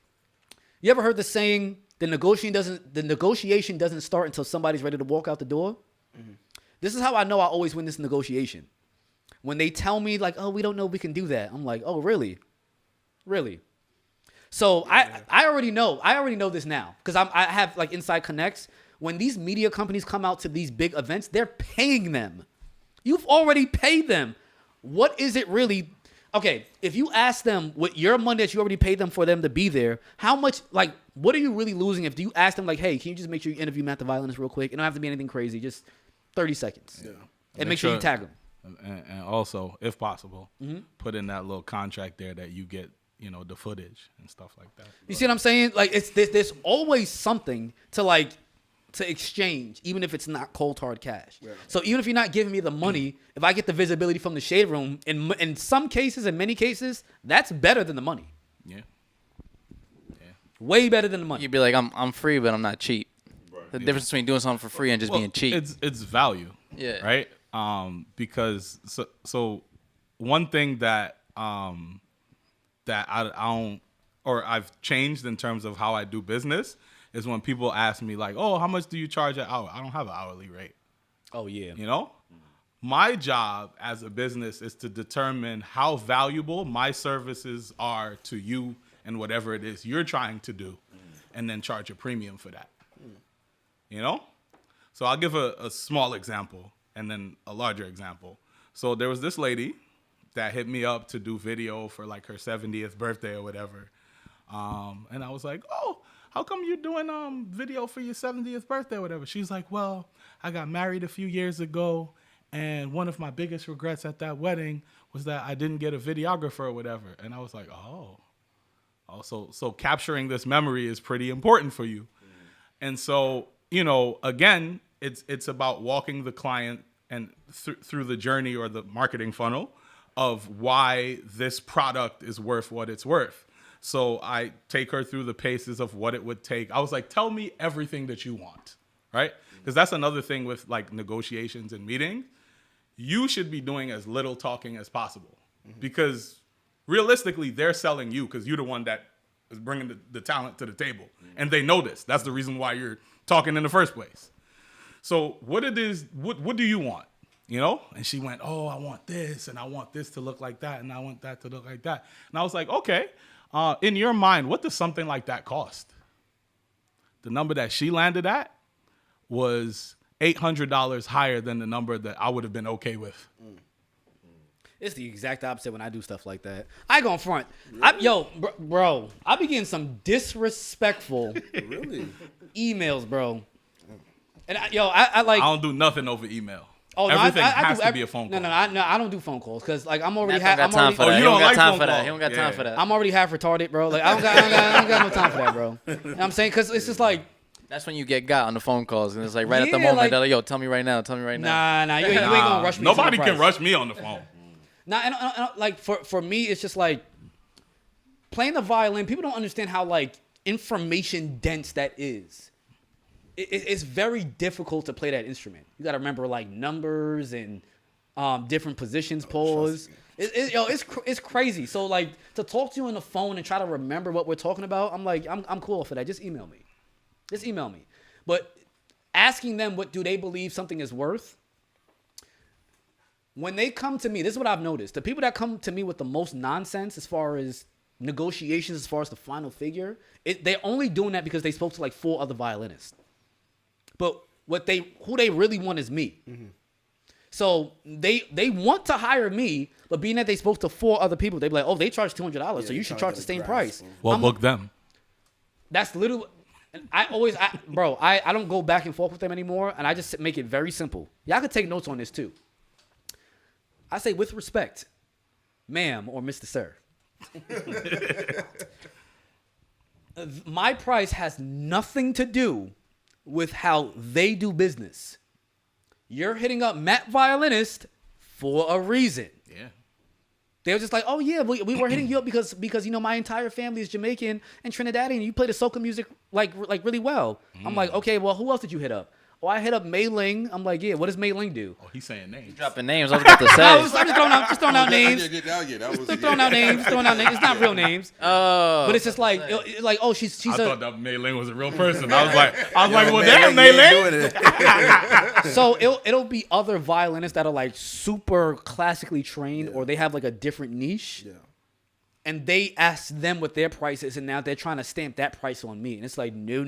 C: You ever heard the saying, the negotiation doesn't start until somebody's ready to walk out the door. Mm-hmm. This is how I know I always win this negotiation. When they tell me like, oh, we don't know if we can do that. I'm like, oh, really? Really? So I already know this now because I have like inside connects. When these media companies come out to these big events, they're paying them. You've already paid them. What is it really? Okay, if you ask them with your money that you already paid them for them to be there, how much, like, what are you really losing if you ask them, like, hey, can you just make sure you interview Matt the Violinist real quick? It don't have to be anything crazy, just 30 seconds. Yeah. And make sure you tag them.
B: And also, if possible, put in that little contract there that you get, the footage and stuff like that.
C: You see what I'm saying? Like, there's always something to exchange, even if it's not cold hard cash. Yeah. So even if you're not giving me the money, if I get the visibility from the shade room, in some cases, in many cases, that's better than the money.
B: Yeah.
C: Way better than the money.
E: You'd be like, I'm free, but I'm not cheap. Right. The difference between doing something for free and just being cheap.
B: It's value.
E: Yeah.
B: Right. Because so one thing that I don't, or I've changed in terms of how I do business is when people ask me like, oh, how much do you charge an hour? I don't have an hourly rate.
C: Oh, yeah.
B: My job as a business is to determine how valuable my services are to you and whatever it is you're trying to do, and then charge a premium for that. So I'll give a small example and then a larger example. So there was this lady that hit me up to do video for like her 70th birthday or whatever. And I was like, oh, how come you're doing video for your 70th birthday or whatever? She's like, well, I got married a few years ago, and one of my biggest regrets at that wedding was that I didn't get a videographer or whatever. And I was like, so capturing this memory is pretty important for you. And so, again, it's about walking the client and through the journey or the marketing funnel of why this product is worth what it's worth. So I take her through the paces of what it would take. I was like, tell me everything that you want, right? Because that's another thing with like negotiations and meetings. You should be doing as little talking as possible because realistically, they're selling you because you're the one that is bringing the talent to the table. And they know this. That's the reason why you're talking in the first place. So what do you want? And she went, oh, I want this, and I want this to look like that, and I want that to look like that. And I was like, okay, in your mind, what does something like that cost? The number that she landed at was $800 higher than the number that I would have been okay with.
C: It's the exact opposite when I do stuff like that. I go in front. Really? Bro, I be getting some disrespectful emails, bro. And I like.
B: I don't do nothing over email.
C: Oh,
B: everything has to be a phone call.
C: No, I don't do phone calls because like I'm already.
E: He don't got time for that. He don't got time for that.
C: I'm already half retarded, bro. Like I don't got no time for that, bro. You know what I'm saying? Because it's just like.
E: That's when you get got on the phone calls, and it's like right at the moment, they're like, yo, tell me right now.
C: Nah, you ain't gonna rush me.
B: Nobody can rush me on the phone.
C: Nah, and like for me, it's just like playing the violin. People don't understand how like information dense that is. It's very difficult to play that instrument. You got to remember like numbers and different positions, pause. It's crazy. So like to talk to you on the phone and try to remember what we're talking about, I'm like I'm cool for that. Just email me. But asking them what do they believe something is worth. When they come to me, this is what I've noticed. The people that come to me with the most nonsense as far as negotiations, as far as the final figure, they're only doing that because they spoke to like 4 other violinists. But who they really want is me. Mm-hmm. So they want to hire me, but being that they spoke to 4 other people, they be like, oh, they charge $200, so you should charge the same price.
B: Well, book them.
C: That's literally. I don't go back and forth with them anymore, and I just make it very simple. Y'all could take notes on this too. I say with respect, ma'am or Mr. Sir. My price has nothing to do with how they do business. You're hitting up Matt Violinist for a reason. Yeah. They were just like, oh yeah, we were hitting you up because my entire family is Jamaican and Trinidadian. You play the soca music like really well. I'm like, okay, well, who else did you hit up? Or I hit up Mei Ling. I'm like, yeah, what does Mei Ling do?
B: Oh, he's saying names.
E: Dropping names. I was about to say.
C: I'm just throwing out names.
A: That was
C: Throwing out names. It's not real names.
E: Oh.
C: But it's just like, oh, she's
B: I
C: a.
B: thought that Mei Ling was a real person. I was like, well, damn, Mei Ling.
C: So it'll be other violinists that are like super classically trained, or they have like a different niche.
D: Yeah.
C: And they ask them what their price is, and now they're trying to stamp that price on me. And it's like, no.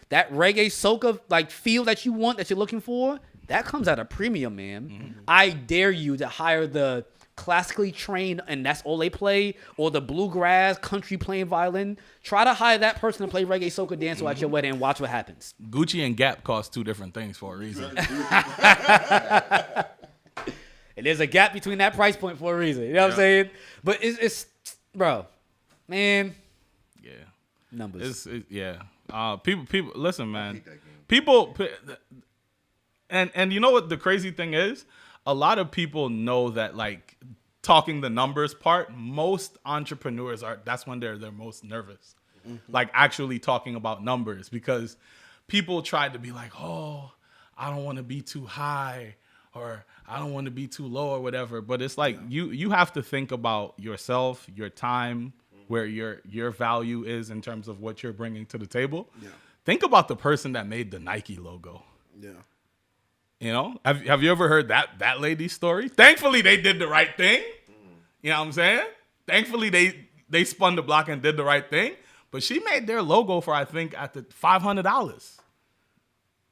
C: That reggae soca like feel that you want, that you're looking for, that comes at a premium, man. Mm-hmm. I dare you to hire the classically trained, and that's all they play, or the bluegrass country playing violin. Try to hire that person to play reggae soca dancehall at your wedding and watch what happens.
B: Gucci and Gap cost two different things for a reason.
C: And there's a gap between that price point for a reason. You know what I'm saying? But it's bro, man.
B: Yeah.
C: Numbers.
B: People. Listen, man. People. And you know what the crazy thing is? A lot of people know that, like, talking the numbers part, most entrepreneurs that's when they're most nervous. Mm-hmm. Like, actually talking about numbers, because people try to be like, oh, I don't want to be too high, or I don't want to be too low, or whatever. But it's like, you have to think about yourself, your time, where your value is in terms of what you're bringing to the table. Yeah. Think about the person that made the Nike logo.
D: Yeah.
B: You know, have you ever heard that lady's story? Thankfully, they did the right thing. You know what I'm saying? Thankfully, they spun the block and did the right thing. But she made their logo for, I think, at the $500.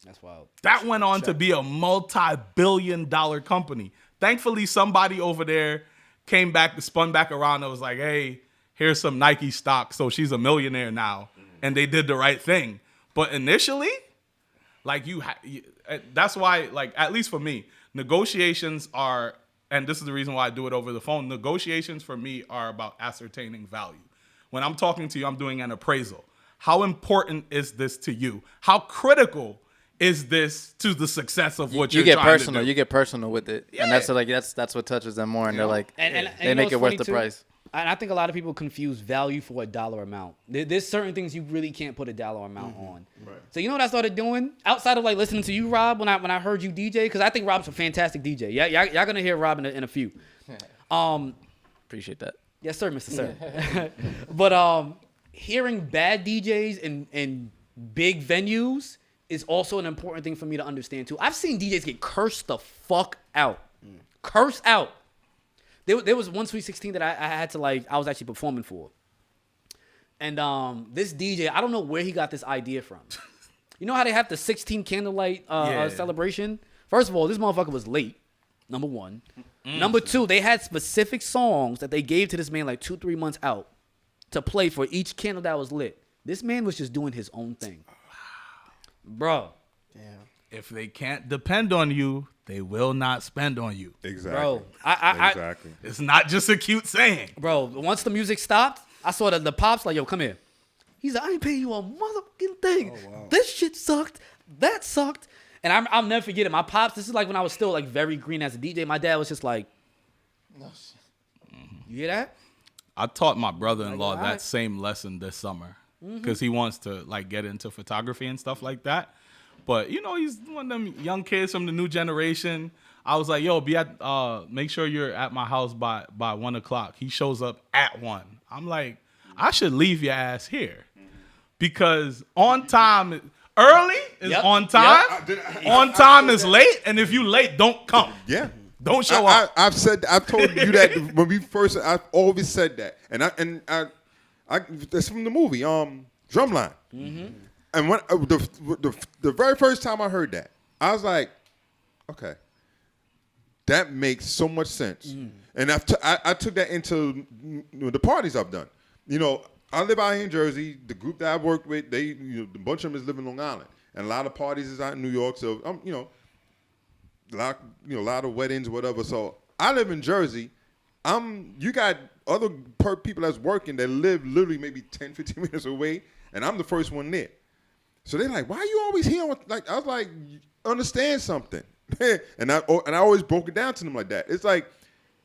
C: That's wild.
B: That went on to be a multi-billion-dollar company. Thankfully, somebody over there came back, spun back around, and was like, hey, here's some Nike stock. So she's a millionaire now. And they did the right thing. But initially, like, that's why, like, at least for me, negotiations are, and this is the reason why I do it over the phone, negotiations for me are about ascertaining value. When I'm talking to you, I'm doing an appraisal. How important is this to you? How critical is this to the success of what you're trying to do?
E: You get personal with it. Yeah. And that's what touches them more. And they're like, they make it worth the price.
C: And I think a lot of people confuse value for a dollar amount. There's certain things you really can't put a dollar amount on. Right. So you know what I started doing? Outside of like listening to you, Rob, when I heard you DJ, because I think Rob's a fantastic DJ. Yeah, y'all gonna hear Rob in a few.
E: Appreciate that.
C: Yes, sir, Mr. Sir. But hearing bad DJs in big venues is also an important thing for me to understand too. I've seen DJs get cursed the fuck out. Cursed out. There was one Sweet 16 that I had to, like, I was actually performing for. And this DJ, I don't know where he got this idea from. You know how they have the 16 candlelight celebration? First of all, this motherfucker was late, number one. Number two, they had specific songs that they gave to this man like 2-3 months out to play for each candle that was lit. This man was just doing his own thing. Bro.
D: Damn.
B: If they can't depend on you, they will not spend on you.
A: Exactly.
C: Bro,
A: exactly.
B: It's not just a cute saying.
C: Bro, once the music stopped, I saw the pops like, yo, come here. He's like, I ain't paying you a motherfucking thing. Oh, wow. This shit sucked. That sucked. And I'll never forget it. My pops, this is like when I was still like very green as a DJ. My dad was just like, you hear that?
B: I taught my brother-in-law that same lesson this summer because he wants to like get into photography and stuff like that. But, you know, he's one of them young kids from the new generation. I was like, yo, make sure you're at my house by 1 o'clock. He shows up at 1. I'm like, I should leave your ass here. Because on time, early is on time. On time is late. And if you late, don't come.
A: Yeah.
B: Don't show up.
A: I've told you that when we first, I've always said that. And I that's from the movie, Drumline. Mm-hmm. And when the very first time I heard that, I was like, okay, that makes so much sense. Mm. And I took that into the parties I've done. You know, I live out here in Jersey. The group that I work with, a bunch of them is live in Long Island, and a lot of parties is out in New York. So a lot of weddings, whatever. So I live in Jersey. You got other people that's working that live literally maybe 10, 15 minutes away, and I'm the first one there. So they're like, why are you always here? Like, I was like, understand something. and I always broke it down to them like that. It's like,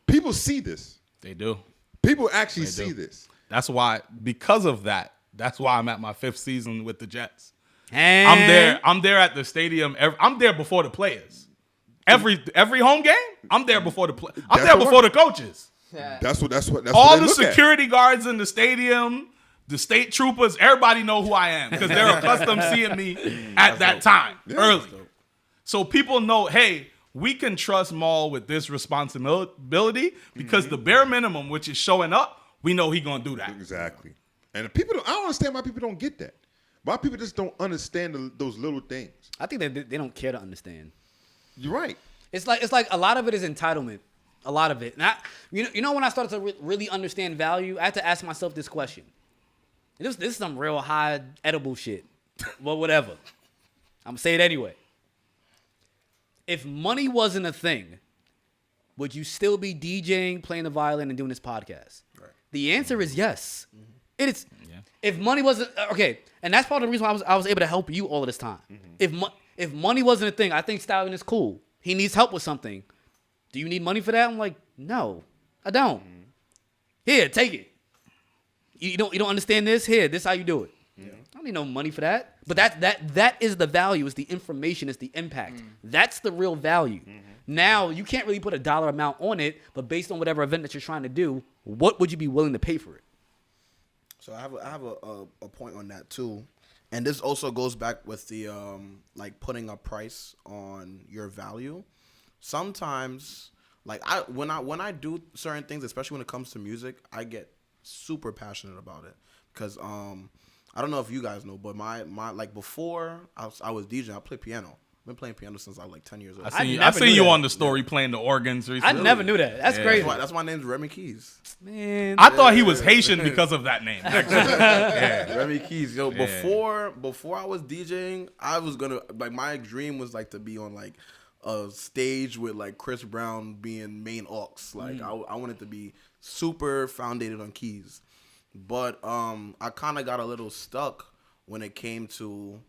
A: people see this.
B: They do.
A: People actually see this.
B: That's why, because of that, that's why I'm at my 5th season with the Jets. I'm there at the stadium. I'm there before the players. Every home game, I'm there before the play. I'm there before the coaches.
A: That's what
B: All
A: what they
B: the
A: look
B: security guards in the stadium, the state troopers, everybody know who I am because they're accustomed seeing me at that time early. So people know, hey, we can trust Maul with this responsibility because the bare minimum, which is showing up, we know he gonna do that.
A: Exactly. And the people, I don't understand why people don't get that. Why people just don't understand those little things.
C: I think they don't care to understand.
A: You're right.
C: It's like a lot of it is entitlement. A lot of it. And you know when I started to really understand value, I had to ask myself this question. This is some real high edible shit. Well, whatever. I'm gonna say it anyway. If money wasn't a thing, would you still be DJing, playing the violin, and doing this podcast? Right. The answer is yes. Mm-hmm. It is. Yeah. If money wasn't okay, and that's part of the reason why I was able to help you all of this time. Mm-hmm. If money wasn't a thing, I think Stallion is cool. He needs help with something. Do you need money for that? I'm like, no, I don't. Mm-hmm. Here, take it. You don't understand this? Here, this is how you do it. Yeah. I don't need no money for that. But that is the value. It's the information. It's the impact. Mm. That's the real value. Mm-hmm. Now, you can't really put a dollar amount on it, but based on whatever event that you're trying to do, what would you be willing to pay for it?
D: So I have a point on that too. And this also goes back with the like putting a price on your value. Sometimes, like when I do certain things, especially when it comes to music, I get super passionate about it because I don't know if you guys know, but my like before I was DJing, I played piano. I've been playing piano since I was like 10 years old.
B: I see you on the story playing the organs recently.
C: I never knew that. That's crazy.
D: That's why my name's Remy Keys.
C: Man,
B: I thought he was Haitian because of that name.
D: Remy Keys. Yo, before I was DJing, I was gonna like my dream was like to be on like a stage with like Chris Brown being main aux. Like I wanted to be super foundated on keys. But I kind of got a little stuck when it came to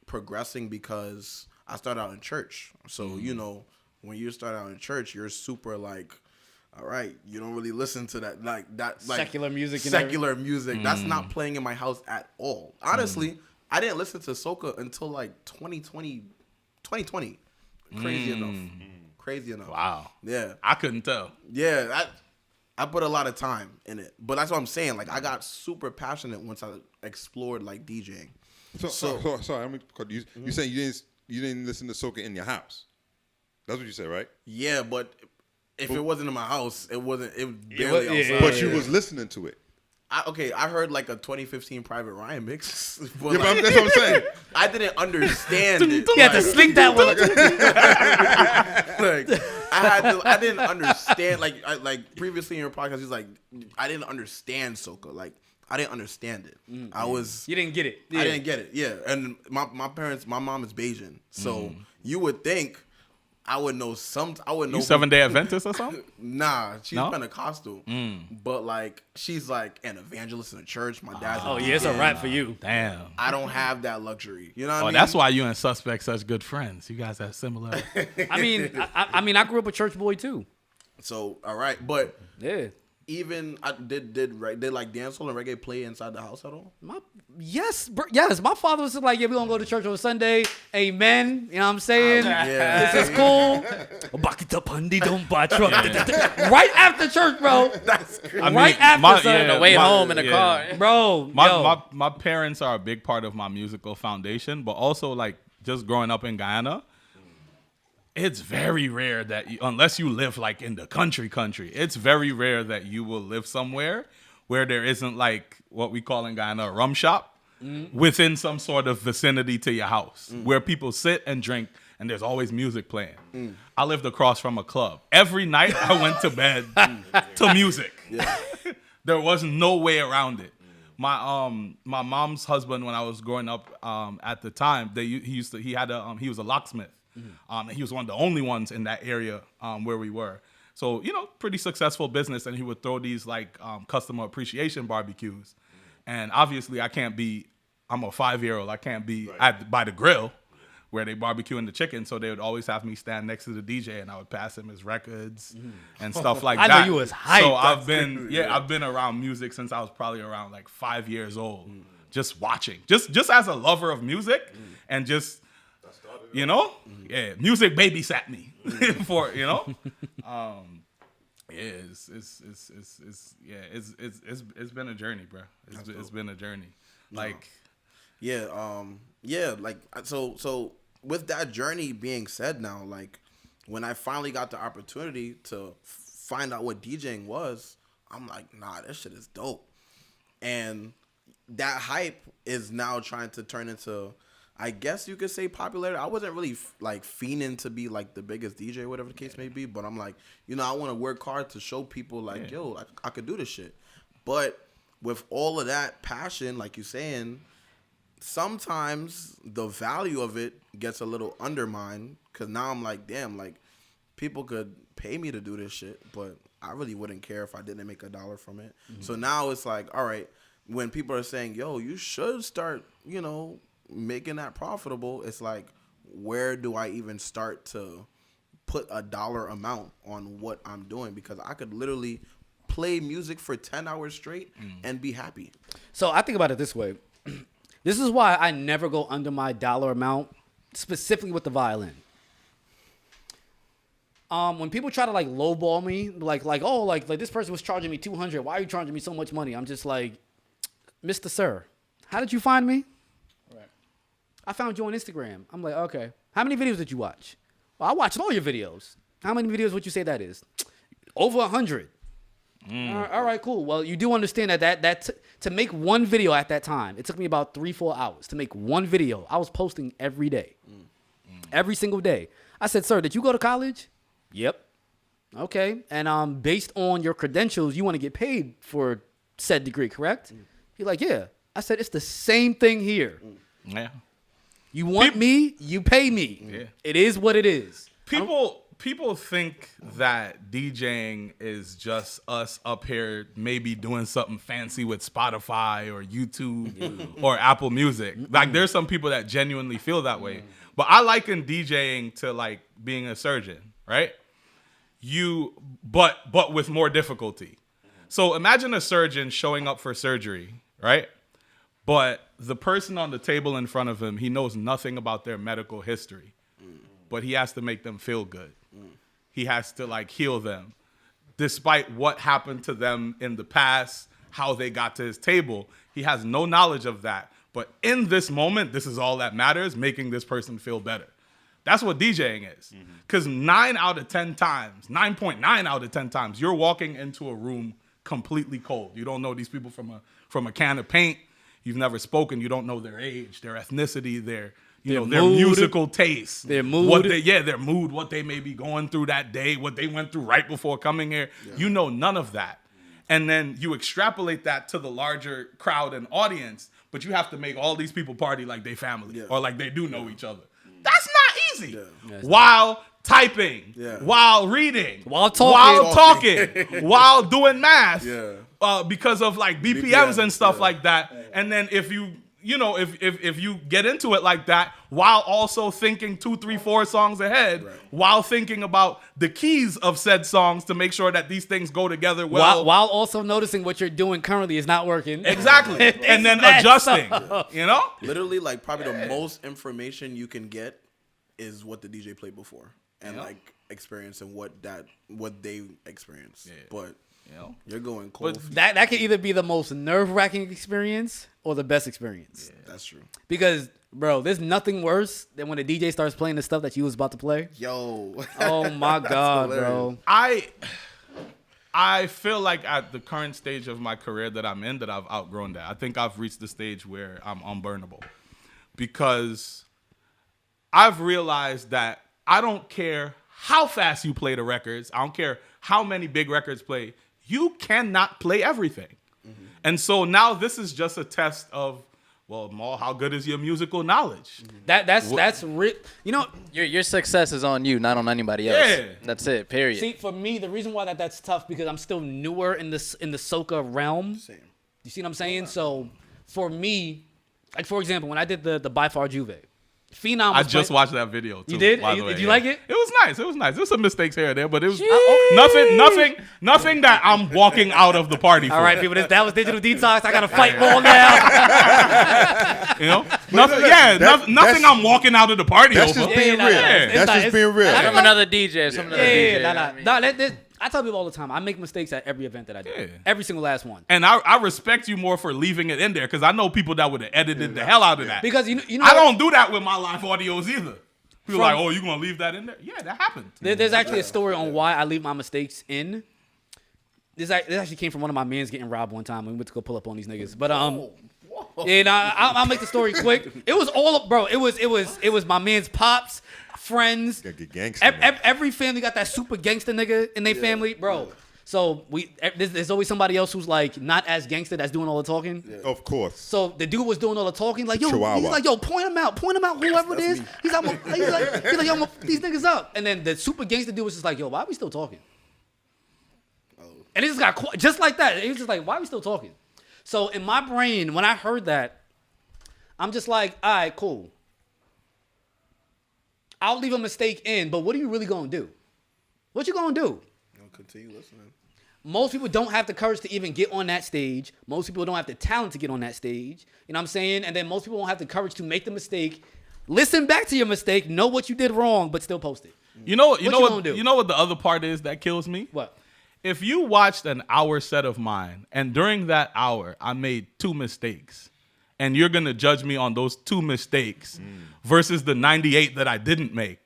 D: progressing because I started out in church. So, you know, when you start out in church, you're super like, all right, you don't really listen to that like
C: secular music.
D: Secular music. That's not playing in my house at all. Honestly, I didn't listen to soca until like 2020. Crazy enough.
B: Wow.
D: Yeah.
B: I couldn't tell.
D: Yeah, I put a lot of time in it, but that's what I'm saying. Like I got super passionate once I explored like DJing.
A: So sorry, let me cut you. You saying you didn't listen to soca in your house? That's what you said, right?
D: Yeah, but if it wasn't in my house, it was barely outside.
A: But you was listening to it.
D: I heard like a 2015 Private Ryan mix. But
A: Yeah, but that's what I'm saying.
D: I didn't understand it.
C: You had to slink that one.
D: Like I didn't understand. Like previously in your podcast, he's like, I didn't understand soca. Like I didn't understand it.
C: You didn't get it. Yeah.
D: I didn't get it. Yeah, and my mom is Bayesian, so you would think I would know some. I would know.
B: You 7-day Adventist or something?
D: Nah, she's Pentecostal, but like she's like an evangelist in a church. My dad's.
C: Oh yeah, it's a wrap for you.
B: Damn.
D: I don't have that luxury. You know what I mean?
B: That's why you and Suspect such good friends. You guys have similar.
C: I mean, I grew up a church boy too.
D: So all right, but
C: yeah.
D: Even did like dancehall and reggae play inside the house at all?
C: Yes. My father was like, yeah, we're gonna go to church on Sunday. Amen. You know what I'm saying? This is cool. Right after church, bro.
D: That's crazy.
C: Right after
E: on the way home in the car,
C: bro.
B: My parents are a big part of my musical foundation, but also like just growing up in Guyana. It's very rare that unless you live like in the country, it's very rare that you will live somewhere where there isn't like what we call in Guyana a rum shop within some sort of vicinity to your house where people sit and drink and there's always music playing. I lived across from a club. Every night I went to bed to music. Yeah. There was no way around it. My mom's husband, when I was growing up at the time, he was a locksmith. He was one of the only ones in that area where we were. So, you know, pretty successful business. And he would throw these like customer appreciation barbecues. And obviously I'm a 5-year-old. I can't be by the grill where they barbecuing the chicken. So they would always have me stand next to the DJ and I would pass him his records and stuff like that.
C: I know you was hyped.
B: So I've been around music since I was probably around like 5 years old. just watching, just as a lover of music, and just music babysat me for it's been a journey, bro. It's been a journey. Like,
D: so with that journey being said, now, like, when I finally got the opportunity to find out what DJing was, I'm like, nah, this shit is dope. And that hype is now trying to turn into, I guess you could say, popularity. I wasn't really like fiending to be like the biggest DJ, whatever the case may be, but I'm like, I want to work hard to show people like, yo, I could do this shit. But with all of that passion, like you're saying, sometimes the value of it gets a little undermined, because now I'm like, damn, like, people could pay me to do this shit, but I really wouldn't care if I didn't make $1 from it. Mm-hmm. So now it's like, all right, when people are saying, yo, you should start, making that profitable, it's like, where do I even start to put a dollar amount on what I'm doing? Because I could literally play music for 10 hours straight and be happy.
C: So I think about it this way. This is why I never go under my dollar amount, specifically with the violin. When people try to like lowball me, like this person was charging me $200. Why are you charging me so much money? I'm just like, Mr. Sir, how did you find me? Right. I found you on Instagram. I'm like, okay. How many videos did you watch? Well, I watched all your videos. How many videos would you say that is? Over 100. All right, cool. Well, you do understand that to make one video at that time, it took me about 3-4 hours to make one video. I was posting every day, every single day. I said, sir, did you go to college? Yep. Okay. And based on your credentials, you want to get paid for said degree, correct? He's like, yeah. I said, it's the same thing here.
B: Yeah.
C: You want me, you pay me.
B: Yeah.
C: It is what it is.
B: People think that DJing is just us up here maybe doing something fancy with Spotify or YouTube or Apple Music. Like, there's some people that genuinely feel that way. But I liken DJing to like being a surgeon, right? But with more difficulty. So imagine a surgeon showing up for surgery, right? But the person on the table in front of him, he knows nothing about their medical history. But he has to make them feel good. He has to like heal them. Despite what happened to them in the past, how they got to his table, he has no knowledge of that. But in this moment, this is all that matters, making this person feel better. That's what DJing is. Because 9.9 out of 10 times, you're walking into a room completely cold. You don't know these people from a can of paint. You've never spoken. You don't know their age, their ethnicity, their musical taste,
C: their mood,
B: their mood, what they may be going through that day, what they went through right before coming here. Yeah. You know none of that. And then you extrapolate that to the larger crowd and audience, but you have to make all these people party like they family or like they do know each other. That's not easy. Yeah. While typing, while reading, while talking, while doing math, because of like BPMs and stuff like that. And then if you get into it like that, while also thinking 2, 3, 4 songs ahead, while thinking about the keys of said songs to make sure that these things go together well.
C: While also noticing what you're doing currently is not working.
B: Exactly. And then adjusting,
D: Literally, like, probably the most information you can get is what the DJ played before. And, like, experience and what they experienced. Yeah. But you're going cold.
C: That can either be the most nerve-wracking experience or the best experience.
D: Yeah, that's true.
C: Because, bro, there's nothing worse than when a DJ starts playing the stuff that you was about to play.
D: Yo.
C: Oh, my God, bro.
B: I feel like at the current stage of my career that I'm in, that I've outgrown that. I think I've reached the stage where I'm unburnable. Because I've realized that I don't care how fast you play the records. I don't care how many big records play. You cannot play everything. Mm-hmm. And so now this is just a test of, well, Maul, how good is your musical knowledge?
C: Mm-hmm. That's
E: your success is on you, not on anybody else. Yeah. That's it, period.
C: See, for me, the reason why that's tough, because I'm still newer in the soca realm. Same. You see what I'm saying? So for me, like, for example, when I did the By Far Juve, Phenom.
B: I just watched that video too.
C: You did?
B: By the way,
C: Did you like it?
B: It was nice. It was nice. There was some mistakes here and there, but it was nothing that I'm walking out of the party for.
C: All right, people. That was Digital Detox. I got to fight more now.
B: You know, nothing. I'm walking out of the party
A: That's
B: over.
A: just being real.
C: It's
A: That's just being real.
E: Some another DJ. Some another DJ.
C: I tell people all the time, I make mistakes at every event that I do.
B: Yeah.
C: Every single last one.
B: And I respect you more for leaving it in there because I know people that would have edited the hell out of that.
C: Because you know
B: I don't do that with my live audios either. People are like, oh, you gonna leave that in there? Yeah, that happened.
C: There's actually a story on why I leave my mistakes in. This actually came from one of my mans getting robbed one time when we went to go pull up on these niggas. But and I'll make the story quick. It was all bro. It was my man's pops, friends.
A: Get gangster,
C: every family got that super gangster nigga in their family, bro. So there's always somebody else who's like not as gangster that's doing all the talking.
A: Yeah. Of course.
C: So the dude was doing all the talking, like
A: Chihuahua.
C: he's like, yo, point him out, whoever it is. He's like, yo, I'm these niggas up. And then the super gangster dude was just like, yo, why are we still talking? And it just got just like that. It was just like, why are we still talking? So in my brain, when I heard that, I'm just like, all right, cool. I'll leave a mistake in, but what are you really gonna do? What you gonna do?
D: I'll continue listening.
C: Most people don't have the courage to even get on that stage. Most people don't have the talent to get on that stage. You know what I'm saying? And then most people don't have the courage to make the mistake. Listen back to your mistake, know what you did wrong, but still post it.
B: You know what the other part is that kills me?
C: What?
B: If you watched an hour set of mine, and during that hour I made 2 mistakes, and you're gonna judge me on those 2 mistakes versus the 98 that I didn't make,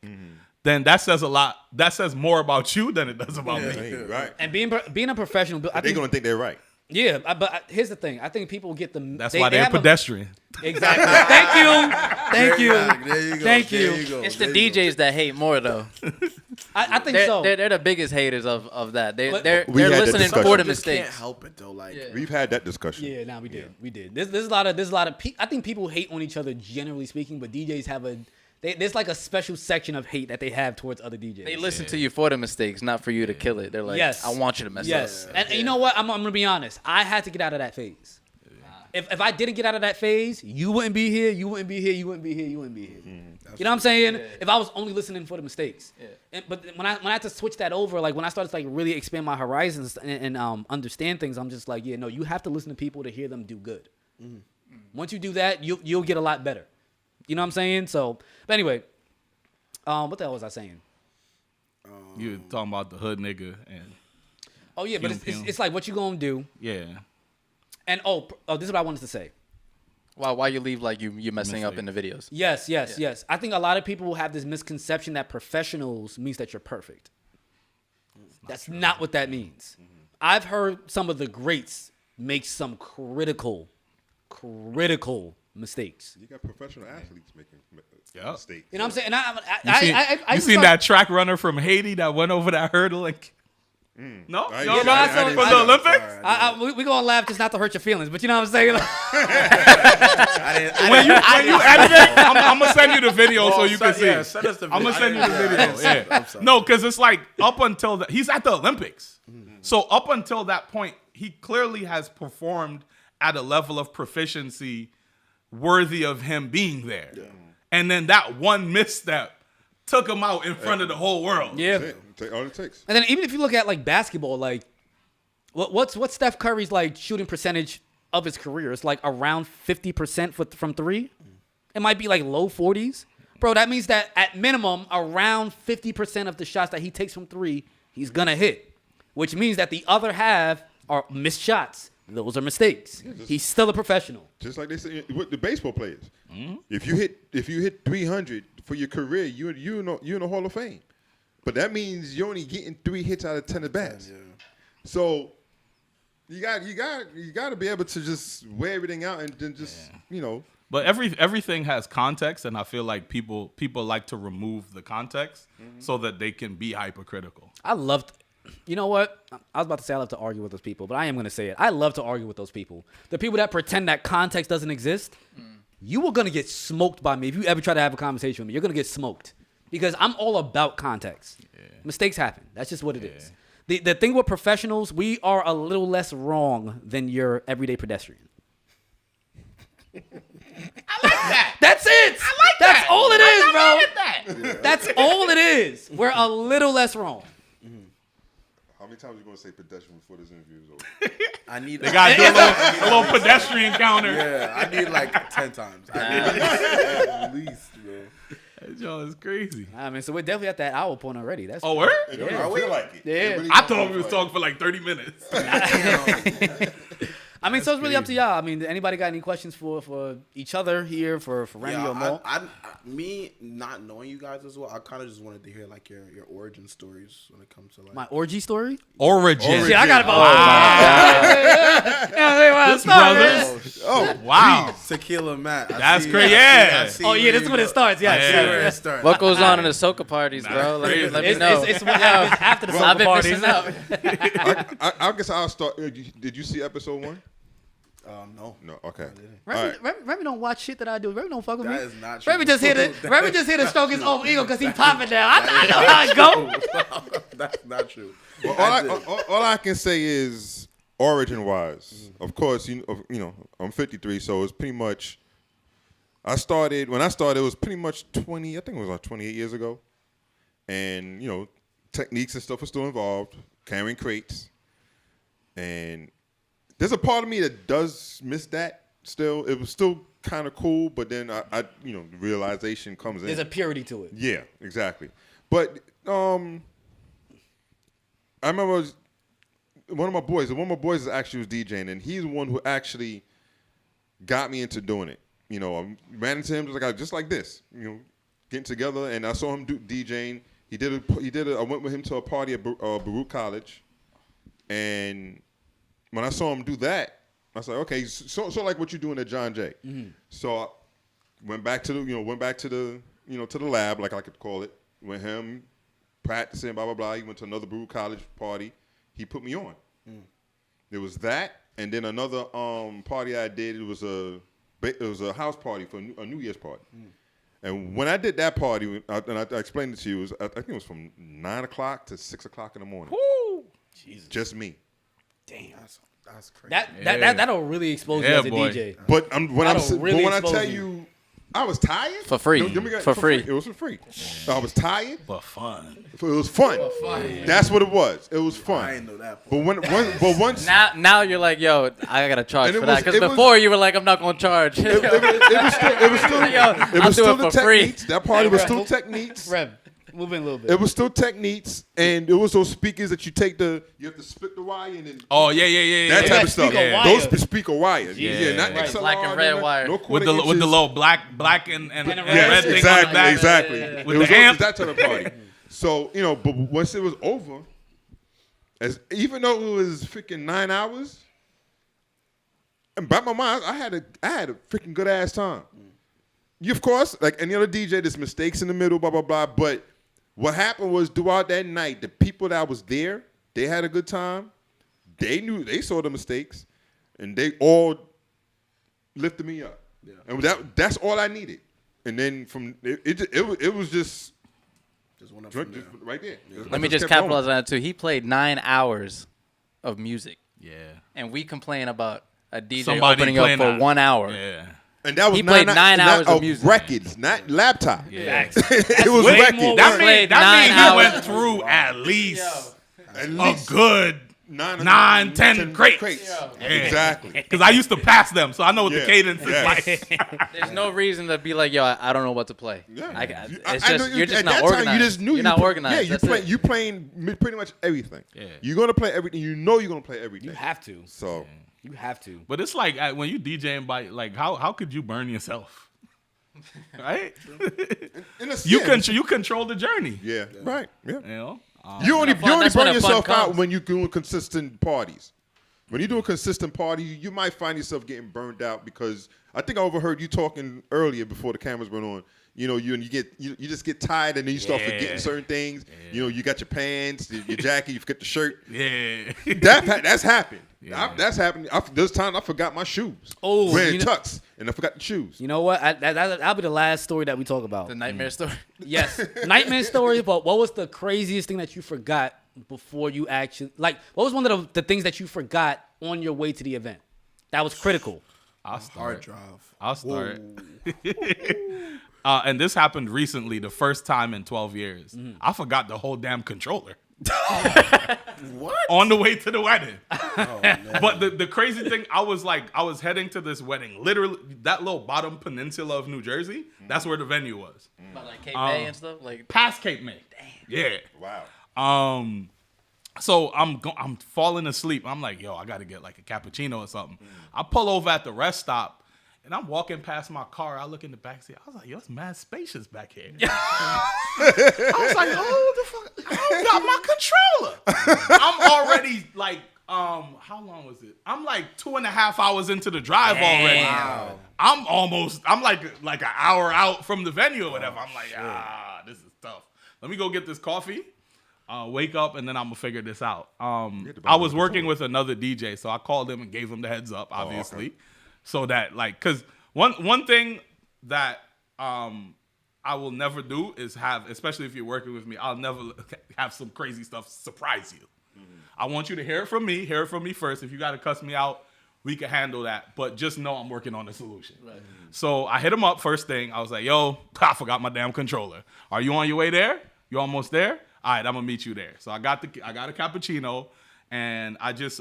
B: then that says a lot. That says more about you than it does about me.
A: Right.
C: And being a professional,
A: They're gonna think they're right.
C: Yeah, but here's the thing. I think people get the.
B: That's why they're pedestrian.
C: Exactly. Thank you.
D: There you go.
C: Thank you.
D: There you go.
E: It's the DJs that hate more though.
C: I think so.
E: They're the biggest haters of that. They're
A: We had that
E: listening
A: discussion.
E: for the
D: You just
E: mistakes.
D: can't help it though. Like
A: We've had that discussion.
C: Yeah, nah, we did. There's a lot of I think people hate on each other generally speaking, but DJs have there's like a special section of hate that they have towards other DJs.
E: They listen to you for the mistakes, not for you to kill it. They're like,
C: Yes.
E: I want you to mess
C: Yes,
E: up.
C: and you know what? I'm gonna be honest. I had to get out of that phase. If I didn't get out of that phase, you wouldn't be here. You wouldn't be here. You wouldn't be here. You wouldn't be here. You know what I'm saying? If I was only listening for the mistakes. But when I had to switch that over, like when I started to like really expand my horizons and understand things, I'm just like, yeah, no, you have to listen to people to hear them do good. Once you do that, you'll get a lot better. You know what I'm saying? So, but anyway, what the hell was I saying?
B: You were talking about the hood nigga and
C: Oh yeah, but it's like what you gonna do?
B: yeah.
C: And oh, this is what I wanted to say.
E: Why you leave like you messing up in the videos?
C: Yes. I think a lot of people have this misconception that professionals means that you're perfect. That's not what that means. I've heard some of the greats make some critical mistakes.
A: You got professional athletes making mistakes.
C: You know what I'm saying? And
B: You seen that track runner from Haiti that went over that hurdle and no?
A: I
B: You don't
A: didn't-
B: know
A: I
B: that
A: didn't
B: from
A: see
B: the
A: that.
B: Olympics?
C: we gonna laugh just not to hurt your feelings, but you know what I'm saying?
B: When you edit it, I'm gonna send you the video so you can see.
D: Yeah, send us the video.
B: I'm gonna send you the video. Yeah.
D: I'm sorry.
B: No, because it's like up until that, he's at the Olympics. So up until that point, he clearly has performed at a level of proficiency worthy of him being there. Yeah. And then that one misstep took him out in front of the whole world.
C: Yeah.
A: Take all it takes.
C: And then even if you look at like basketball, like what's Steph Curry's like shooting percentage of his career? It's like around 50% from 3. It might be like low 40s. Bro, that means that at minimum around 50% of the shots that he takes from 3, he's gonna hit. Which means that the other half are missed shots. Those are mistakes. He's still a professional.
A: Just like they say with the baseball players. If you hit 300 for your career, you're in the Hall of Fame. But that means you're only getting 3 hits out of 10 at bats. Yeah. So you got to be able to just wear everything out and then just
B: But everything has context, and I feel like people like to remove the context so that they can be hypercritical.
C: You know what? I was about to say I love to argue with those people, but I am going to say it. I love to argue with those people. The people that pretend that context doesn't exist, you are going to get smoked by me. If you ever try to have a conversation with me, you're going to get smoked. Because I'm all about context. Yeah. Mistakes happen. That's just what it is. The thing with professionals, we are a little less wrong than your everyday pedestrian.
B: I like that.
C: That's it. That's all it is, bro. That's all it is. We're a little less wrong.
A: How many times are you gonna say pedestrian before this interview is over?
D: I need.
B: They gotta do a little pedestrian counter.
D: Yeah, I need like 10 times. At least, bro.
B: That joint is crazy.
C: I mean, so we're definitely at that hour point already. That's
B: Oh, word?
A: It don't even feel like it.
C: Yeah.
A: It really
B: I
A: don't
B: thought we
A: feel
B: was
A: like
B: talking for like 30 minutes.
C: I mean, so it's really up to y'all. I mean, anybody got any questions for each other here, for Remy or Mo?
D: Me not knowing you guys as well, I kind of just wanted to hear like your origin stories when it comes to like
C: My orgy story?
B: Origin.
C: Shit, I got
B: This brother.
A: Oh,
B: Wow.
D: Tequila Matt.
B: That's crazy. Yeah.
C: Oh, yeah, this is when it starts. Yeah.
B: Yeah.
D: Where it starts.
E: What goes on in the soca parties, bro? Let me know.
C: It's what happens after the
E: I've
C: soca
E: been
C: parties.
E: missing out.
A: I guess I'll start. Did you see episode 1?
D: No.
A: No. Okay.
C: Remy don't watch shit that I do. Remy don't fuck with me.
D: That is not true.
C: Remy just hit it. Remy just hit a stroke his own ego because he popping down. I know how it go.
D: That's not true.
A: Well, all I can say is origin wise. Of course, you know, I'm 53, so it's pretty much. When I started, it was pretty much 20. I think it was like 28 years ago, and you know, techniques and stuff were still involved, carrying crates, and there's a part of me that does miss that. Still, it was still kind of cool, but then I you know, the realization comes in.
C: There's a purity to it.
A: Yeah, exactly. But I remember one of my boys actually was DJing, and he's the one who actually got me into doing it. You know, I ran into him just like this, you know, getting together, and I saw him do DJing. I went with him to a party at Baruch College, and when I saw him do that, I was like, okay, so like what you're doing at John Jay. Mm-hmm. So I went back to the lab, like I could call it, with him practicing, blah blah blah. He went to another Baruch College party. He put me on. There was that, and then another party I did. It was a house party for a New Year's party. And when I did that party, and I explained it to you, I think it was from 9 o'clock to 6 o'clock in the morning.
C: Woo! Jesus.
A: Just me.
C: Damn.
D: That's crazy.
C: That'll really expose you as a
B: boy.
C: DJ.
A: But when I tell
C: expose
A: you, I was tired.
E: For free. For free.
A: It was for free. I was tired.
B: But fun.
A: It was fun. That's what it was. It was fun.
D: I didn't know that.
A: But once
E: Now you're like, yo, I gotta charge
A: And it
E: for that.
A: was-
E: Because
A: it was-
E: before you were like, I'm not gonna charge.
A: it was
E: I'll
A: still
E: do
A: the
E: it for free.
A: techniques. That party was still techniques.
C: Rev, move in a little bit.
A: It was still techniques, and it was those speakers that you have to split the wire and then
B: Oh, yeah.
A: that type of stuff.
C: Speaker wire.
A: Those speaker wires. Yeah, not
C: Right.
A: XLR,
E: Black and red wire.
A: No
B: With
A: quarter
B: the
A: inches.
B: little black and
C: Yes,
B: red thing
A: exactly,
B: on the back.
A: exactly.
B: With
A: It was
B: the amp.
A: that type of party. So, you know, but once it was over, even though it was freaking 9 hours, and by my mind, I had a freaking good ass time. You, of course, like any other DJ, there's mistakes in the middle, blah blah blah. But what happened was throughout that night, the people that was there, they had a good time. They saw the mistakes, and they all lifted me up. Yeah. And that's all I needed. And then from it was just
D: One up from there.
A: right there.
E: Let me just
A: kept
E: capitalize
A: going.
E: on that too. He played 9 hours of music,
B: Yeah.
E: and we complain about a DJ
B: Somebody
E: opening up
B: playing
E: for
B: that.
E: 1 hour.
B: Yeah.
A: And that was
E: He played 9 hours of
A: of
E: music.
A: records, not laptop.
B: Yeah.
A: It was
C: way
A: records.
C: more
B: That
E: played
B: means
E: 9
B: he
E: hours.
B: went through at least
A: At
B: a
A: least
B: good 9-10 crates. Yeah.
A: Exactly.
B: Because I used to pass them, so I know what the
A: Yeah.
B: cadence is
A: Yes.
B: like.
E: There's no reason to be like, yo, I don't know what to play.
A: Yeah.
E: It's
A: I
E: just
A: know
E: you're just
A: at
E: not
A: that
E: organized.
A: time, you just knew
E: you're not
A: play-
E: organized.
A: Yeah,
E: That's it.
A: you playing pretty much everything.
B: Yeah.
A: You're gonna play everything. You know you're gonna play everything.
C: You have to.
A: So
C: You have to.
B: But it's like when you DJing by like how could you burn yourself? Right?
A: in a,
B: You
A: yeah,
B: you control the journey.
A: Yeah. Right. Yeah.
B: You know?
A: You only
E: That's when
A: burn
E: the fun
A: yourself out
E: comes.
A: when you're doing consistent parties. When you do a consistent party, you might find yourself getting burned out because I think I overheard you talking earlier before the cameras went on. You know, you just get tired and then you start forgetting certain things. You know, you got your pants, your jacket, you forget the shirt.
B: Yeah.
A: That's happened.
B: Yeah.
A: That's happened. There's time I forgot my shoes.
C: Oh,
A: wearing
C: you know-
A: tux and I forgot the shoes.
C: You know what? That'll be the last story that we talk about.
E: The nightmare story.
C: Yes, nightmare story. But what was the craziest thing that you forgot before you actually what was one of the things that you forgot on your way to the event that was critical?
B: I'll
D: Hard
B: start.
D: drive.
B: I'll start. And this happened recently, the first time in 12 years. I forgot the whole damn controller.
D: What?
B: On the way to the wedding.
D: Oh, man.
B: But the crazy thing, I was heading to this wedding. Literally, that little bottom peninsula of New Jersey, that's where the venue was.
E: But like Cape May and stuff, like
B: Past Cape May. Yeah.
A: Wow.
B: So I'm falling asleep. I'm like, yo, I got to get like a cappuccino or something. I pull over at the rest stop. And I'm walking past my car. I look in the backseat. I was like, yo, it's mad spacious back here. I was like, oh, the fuck? I don't got my controller. I'm already like, how long was it? I'm like 2.5 hours into the drive already.
D: Wow.
B: I'm like an hour out from the venue or whatever. I'm like, this is tough. Let me go get this coffee. Wake up, and then I'm going to figure this out. I was working with another DJ, so I called him and gave him the heads up, obviously. Okay. So that, like, because one thing that I will never do is have, especially if you're working with me, I'll never have some crazy stuff surprise you. Mm-hmm. I want you to hear it from me first. If you got to cuss me out, we can handle that. But just know I'm working on the solution. Right. So I hit him up first thing. I was like, yo, I forgot my damn controller. Are you on your way there? You almost there? All right, I'm going to meet you there. So I got a cappuccino. And I just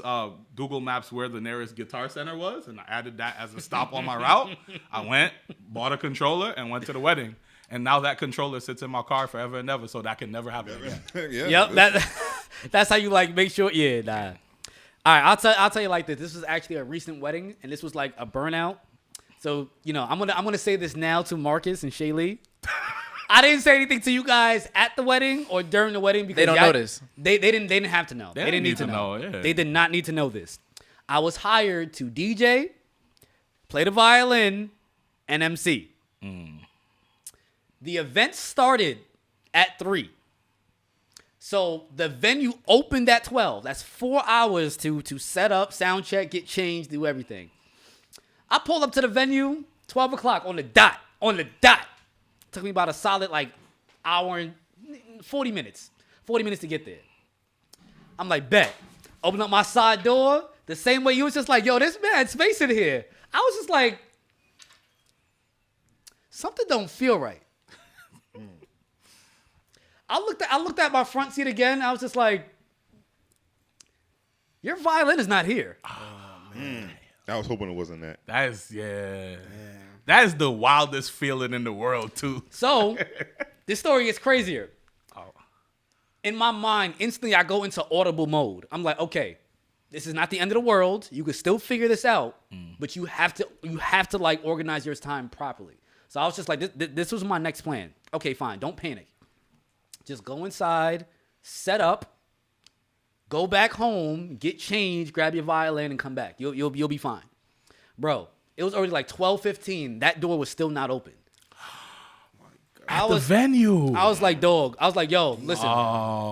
B: Google Maps where the nearest Guitar Center was, and I added that as a stop on my route. I went, bought a controller, and went to the wedding. And now that controller sits in my car forever and ever, so that can never happen again.
C: Yep, that's how you like make sure. Yeah, nah. All right, I'll tell you like this. This was actually a recent wedding, and this was like a burnout. So I'm gonna say this now to Marcus and Shaylee. I didn't say anything to you guys at the wedding or during the wedding because
E: they don't notice.
C: They didn't have to know. They didn't need to know.
B: Yeah.
C: They did not need to know this. I was hired to DJ, play the violin, and MC. The event started at 3. So the venue opened at 12. That's 4 hours to set up, sound check, get changed, do everything. I pulled up to the venue 12 o'clock on the dot. Took me about a solid like hour and 40 minutes. 40 minutes to get there. I'm like, bet. Open up my side door. The same way you was just like, yo, there's mad space in here. I was just like, something don't feel right. I looked at my front seat again. I was just like, your violin is not here.
A: Oh, man. I was hoping it wasn't that.
B: That is, yeah. That is the wildest feeling in the world, too.
C: So, this story gets crazier. In my mind, instantly I go into audible mode. I'm like, okay, this is not the end of the world. You can still figure this out, but you have to like organize your time properly. So I was just like, this was my next plan. Okay, fine, don't panic. Just go inside, set up, go back home, get changed, grab your violin, and come back. You'll be fine, bro. It was already like 12:15. That door was still not open.
B: At the venue.
C: I was like, dog. I was like, yo, listen.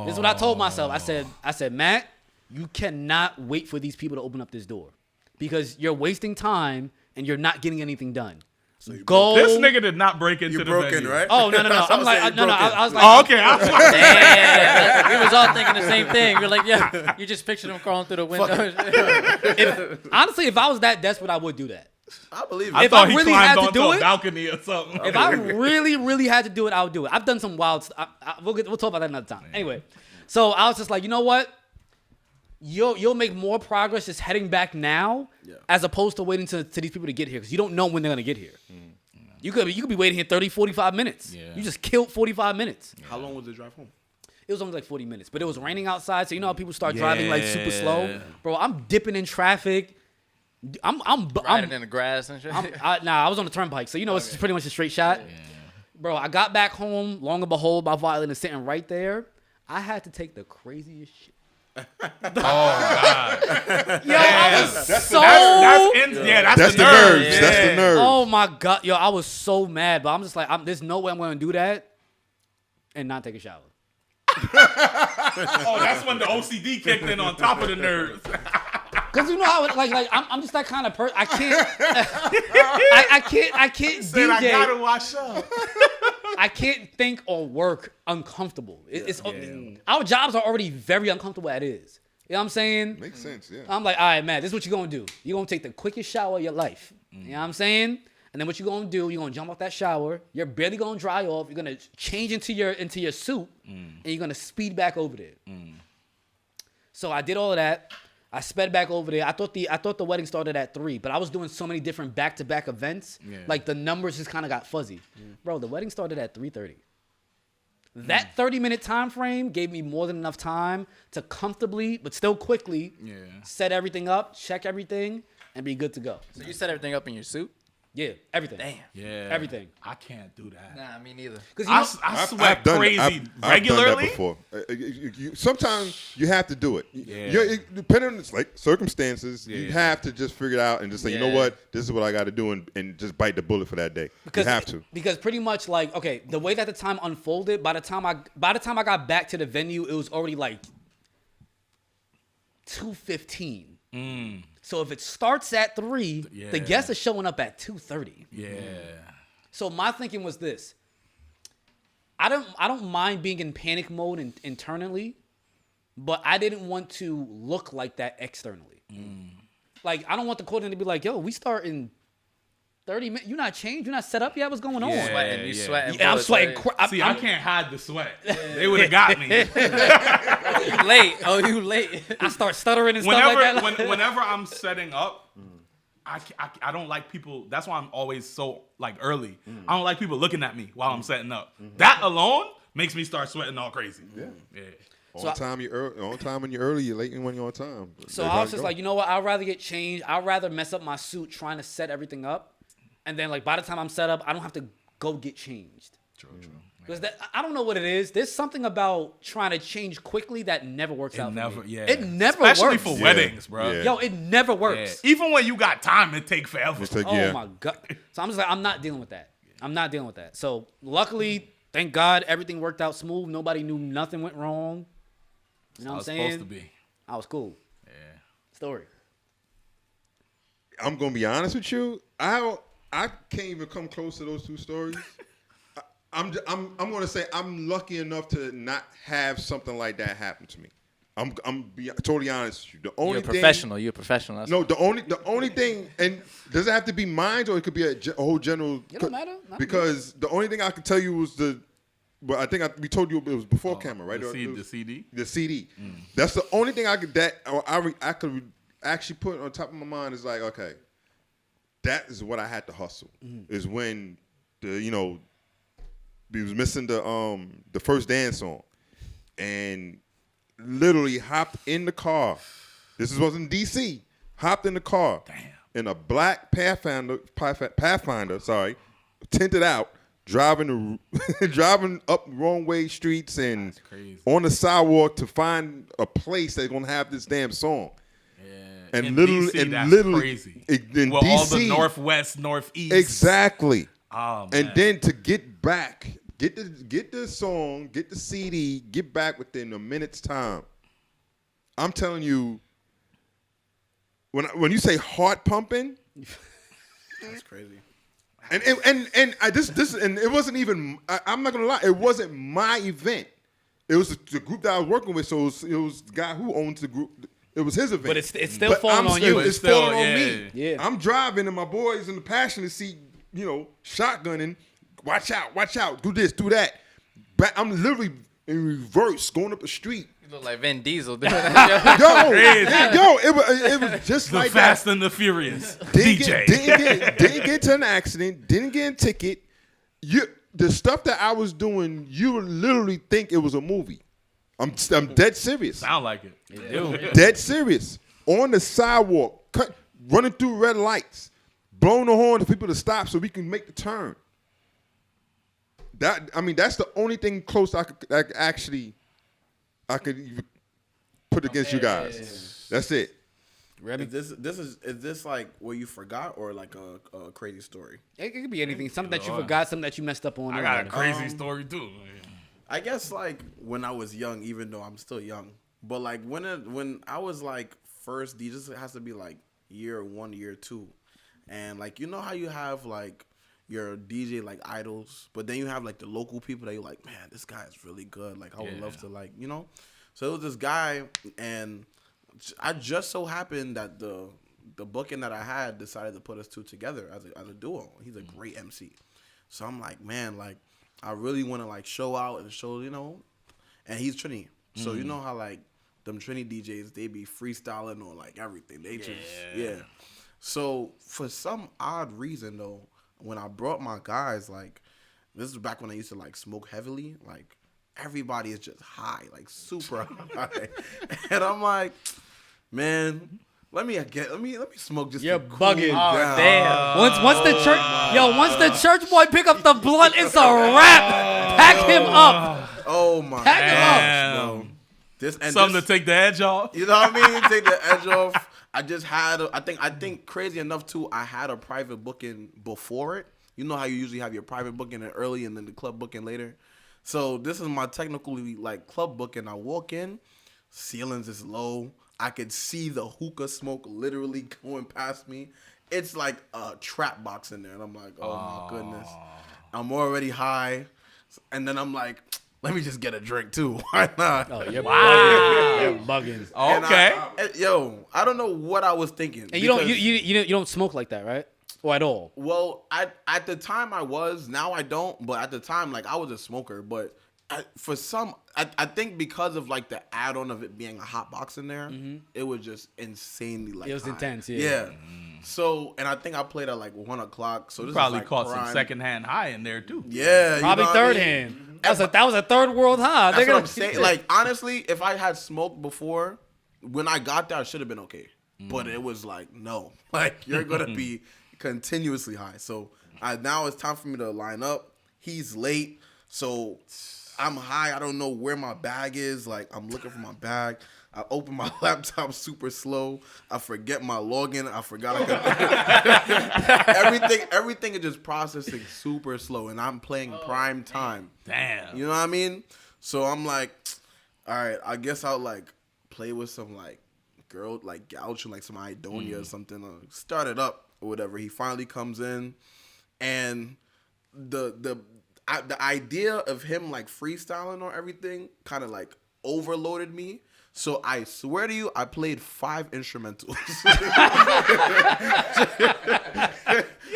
C: This is what I told myself. I said, Matt, you cannot wait for these people to open up this door because you're wasting time and you're not getting anything done. So go.
B: This nigga did not break into the venue,
D: right?
C: Oh no. I'm like, no. I was like,
B: oh, okay. I was like,
E: yeah. We was all thinking the same thing. We're like, yeah, you just pictured him crawling through the window.
C: Honestly, if I was that desperate, I would do that.
D: I believe it.
B: I
C: If
B: thought
C: I
B: he
C: really
B: climbed
C: had to
B: onto
C: do
B: a
C: it-
B: balcony or something.
C: If I really, really had to do it, I would do it. I've done some wild stuff. We'll talk about that another time. Anyway, so I was just like, you know what? You'll make more progress just heading back now as opposed to waiting to these people to get here because you don't know when they're going to get here. You could be waiting here 30, 45 minutes.
B: Yeah.
C: You just killed 45 minutes.
D: How long was the drive home?
C: It was only like 40 minutes, but it was raining outside, so you know how people start driving like super slow? Bro, I'm dipping in traffic. I'm
E: Riding in the grass and shit.
C: I was on the turnpike, so you know it's pretty much a straight shot. Yeah. Bro, I got back home, long and behold, my violin is sitting right there. I had to take the craziest shit.
B: Oh God!
C: Yo, I was
B: That's
C: so
A: That's the nerves.
B: Yeah.
A: That's the nerves.
C: Oh my God, yo, I was so mad, but I'm just like, there's no way I'm gonna do that and not take a shower.
B: Oh, that's when the OCD kicked in on top of the nerves.
C: Cause you know how like I'm just that kind of person. I can't. I can't
B: Said
C: DJ.
B: I gotta wash up.
C: I can't think or work uncomfortable. Our jobs are already very uncomfortable as it is. know what I'm saying?
A: Makes sense, yeah.
C: I'm like, all right, man, this is what you're going to do. You're going to take the quickest shower of your life. You know what I'm saying? And then what you're going to do, you're going to jump off that shower. You're barely going to dry off. You're going to change into your suit, and you're going to speed back over there. So I did all of that. I sped back over there. I thought the wedding started at 3, but I was doing so many different back-to-back events. Yeah. Like the numbers just kind of got fuzzy. Bro, the wedding started at 3:30. That 30-minute time frame gave me more than enough time to comfortably, but still quickly, set everything up, check everything, and be good to go.
E: So you set everything up in your suit?
C: Yeah, everything.
E: Damn.
B: Yeah.
C: Everything.
B: I can't do that.
E: Nah, me neither.
C: Because
B: I sweat crazy
A: I've
B: regularly.
A: done that before. Sometimes you have to do it. Depending on like circumstances, you have to just figure it out and just say, you know what, this is what I got to do, and just bite the bullet for that day. You have to.
C: Because pretty much like, okay, the way that the time unfolded, by the time I got back to the venue, it was already like 2:15. So if it starts at 3, the guests are showing up at 2:30.
B: Yeah.
C: So my thinking was this: I don't mind being in panic mode internally, but I didn't want to look like that externally. Like I don't want the coordinator to be like, "Yo, we start in 30 minutes. You're not changed. You're not set up yet. What's going on?"
E: You sweating.
C: And I'm sweating.
B: I can't hide the sweat. They would have got me.
E: You late. Oh, you late.
C: I start stuttering and stuff like that.
B: Whenever I'm setting up, I don't like people. That's why I'm always so like early. I don't like people looking at me while I'm setting up. That alone makes me start sweating all crazy. Yeah.
A: On time when you're early, you're late when you're on time.
C: So I was just like, you know what? I'd rather get changed. I'd rather mess up my suit trying to set everything up. And then, like, by the time I'm set up, I don't have to go get changed. True. Because I don't know what it is. There's something about trying to change quickly that never works out for me. It never works.
B: Especially for weddings, bro.
C: Yo, it never works.
B: Even when you got time, it take forever.
C: Oh, my God. So I'm just like, I'm not dealing with that. So, luckily, thank God, everything worked out smooth. Nobody knew nothing went wrong. You know what I'm saying?
B: Supposed to be.
C: I was cool.
B: Yeah.
C: Story.
A: I'm gonna be honest with you. I can't even come close to those two stories. I'm gonna say I'm lucky enough to not have something like that happen to me. I'm be totally honest with you. The only
E: You're a professional. That's
A: no, the only thing, and does it have to be mine or it could be a whole general?
C: It don't matter.
A: Because the only thing I could tell you was well, I think we told you it was before camera, right?
B: The CD.
A: The CD. That's the only thing I could actually put on top of my mind is like, okay, that is what I had to hustle. Is when we was missing the first dance song, and literally hopped in the car. This was in DC. Hopped in the car.
B: Damn.
A: In a black Pathfinder, tinted out, driving up wrong way streets and on the sidewalk to find a place that's gonna have this damn song. And
B: in
A: literally,
B: DC,
A: and
B: that's
A: literally,
B: crazy.
A: In
B: well,
A: DC,
B: all the northwest, northeast,
A: exactly.
B: Oh, man.
A: And then to get back, get the song, get the CD, get back within a minute's time. I'm telling you, when you say heart pumping,
D: that's crazy.
A: And it wasn't even. I'm not gonna lie, it wasn't my event. It was the group that I was working with. So it was the guy who owns the group. It was his event.
C: But it's still falling on you.
A: It's falling on me.
C: Yeah.
A: I'm driving and my boys in the passenger seat, shotgunning. Watch out. Do this, do that. I'm literally in reverse going up the street.
E: You look like Vin Diesel doing that.
A: It was just
B: the
A: like
B: Fast
A: that.
B: and the Furious.
A: DJ.
B: DJ.
A: Didn't get to an accident. Didn't get a ticket. The stuff that I was doing, you would literally think it was a movie. I'm dead serious.
B: Sound like it. Yeah.
A: Dead serious. On the sidewalk, running through red lights, blowing the horn for people to stop so we can make the turn. That's the only thing close I could even put against you guys. That's it.
D: Remy? Is this like what you forgot or like a crazy story?
C: It could be anything. Something that you forgot, something that you messed up on.
B: I got a crazy story too.
D: I guess like when I was young, even though I'm still young, but like when I was like first DJ, it has to be like year 1, year 2, and like you know how you have like your DJ like idols, but then you have like the local people that you're like, man, this guy is really good. Like I would love to like So it was this guy, and I just so happened that the booking that I had decided to put us two together as a duo. He's a great MC. So I'm like, man, like, I really want to, like, show out and show, you know. And he's Trini. So you know how, like, them Trini DJs, they be freestyling on, like, everything. They just, So for some odd reason, though, when I brought my guys, like, this is back when I used to, like, smoke heavily. Like, everybody is just high, like, super high. And I'm like, man, let me smoke just
C: You're
D: to cool
C: bugging.
D: down.
C: Damn. Once the church boy pick up the blunt, it's a wrap. Pack him up.
D: Oh my
C: Pack him up.
B: Damn.
D: bro.
B: Something to take the edge off.
D: You know what I mean? Take the edge off. I just had I think crazy enough too, I had a private booking before it. You know how you usually have your private booking early and then the club booking later. So this is my technically like club booking. I walk in, ceilings is low. I could see the hookah smoke literally going past me. It's like a trap box in there. And I'm like, oh my goodness. I'm already high. And then I'm like, let me just get a drink too. Why not?
C: Oh, you're bugging. You're bugging.
B: Okay.
D: I don't know what I was thinking.
C: And you don't smoke like that, right? Or at all?
D: Well, at the time I was. Now I don't. But at the time, like, I was a smoker. But I think because of like the add-on of it being a hot box in there, it was just insanely like.
C: It was
D: high.
C: intense.
D: Yeah. So, and I think I played at like 1 o'clock. So this
B: Probably
D: is like
B: caught
D: prime.
B: some secondhand high in there too.
D: Yeah,
C: Probably
D: you know what I
C: third
D: mean?
C: hand. That was a third world high.
D: That's what I'm saying. Like, honestly, if I had smoked before, when I got there, I should have been okay. But it was like, no. Like, you're going to be continuously high. So, now it's time for me to line up. He's late. So, I'm high. I don't know where my bag is. Like, I'm looking for my bag. I open my laptop super slow. I forget my login. I forgot I could. Everything is just processing super slow, and I'm playing prime time.
B: Damn.
D: You know what I mean? So I'm like, all right, I guess I'll like play with some like girl, like gouge, like some Idonia or something. Start it up or whatever. He finally comes in, and the idea of him like freestyling on everything kind of like overloaded me. So I swear to you, I played 5 instrumentals.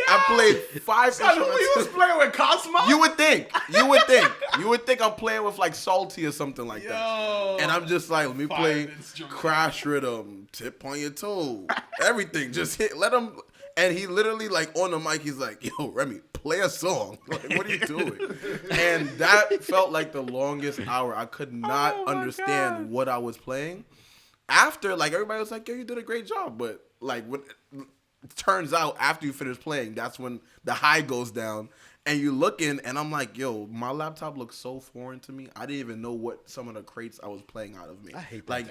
D: I played 5 instrumentals.
B: You was playing with Cosmo?
D: You would think I'm playing with like Salty or something like that. And I'm just like, let me play Crash Rhythm, Tip on Your Toe, everything. Just let him. And he literally like on the mic, he's like, yo, Remy, play a song. Like, what are you doing? And that felt like the longest hour. I could not understand what I was playing. After, like, everybody was like, yo, you did a great job. But like, when it turns out after you finish playing, that's when the high goes down. And you looking, and I'm like, yo, my laptop looks so foreign to me. I didn't even know what some of the crates I was playing out of me.
C: I hate that.
D: Like,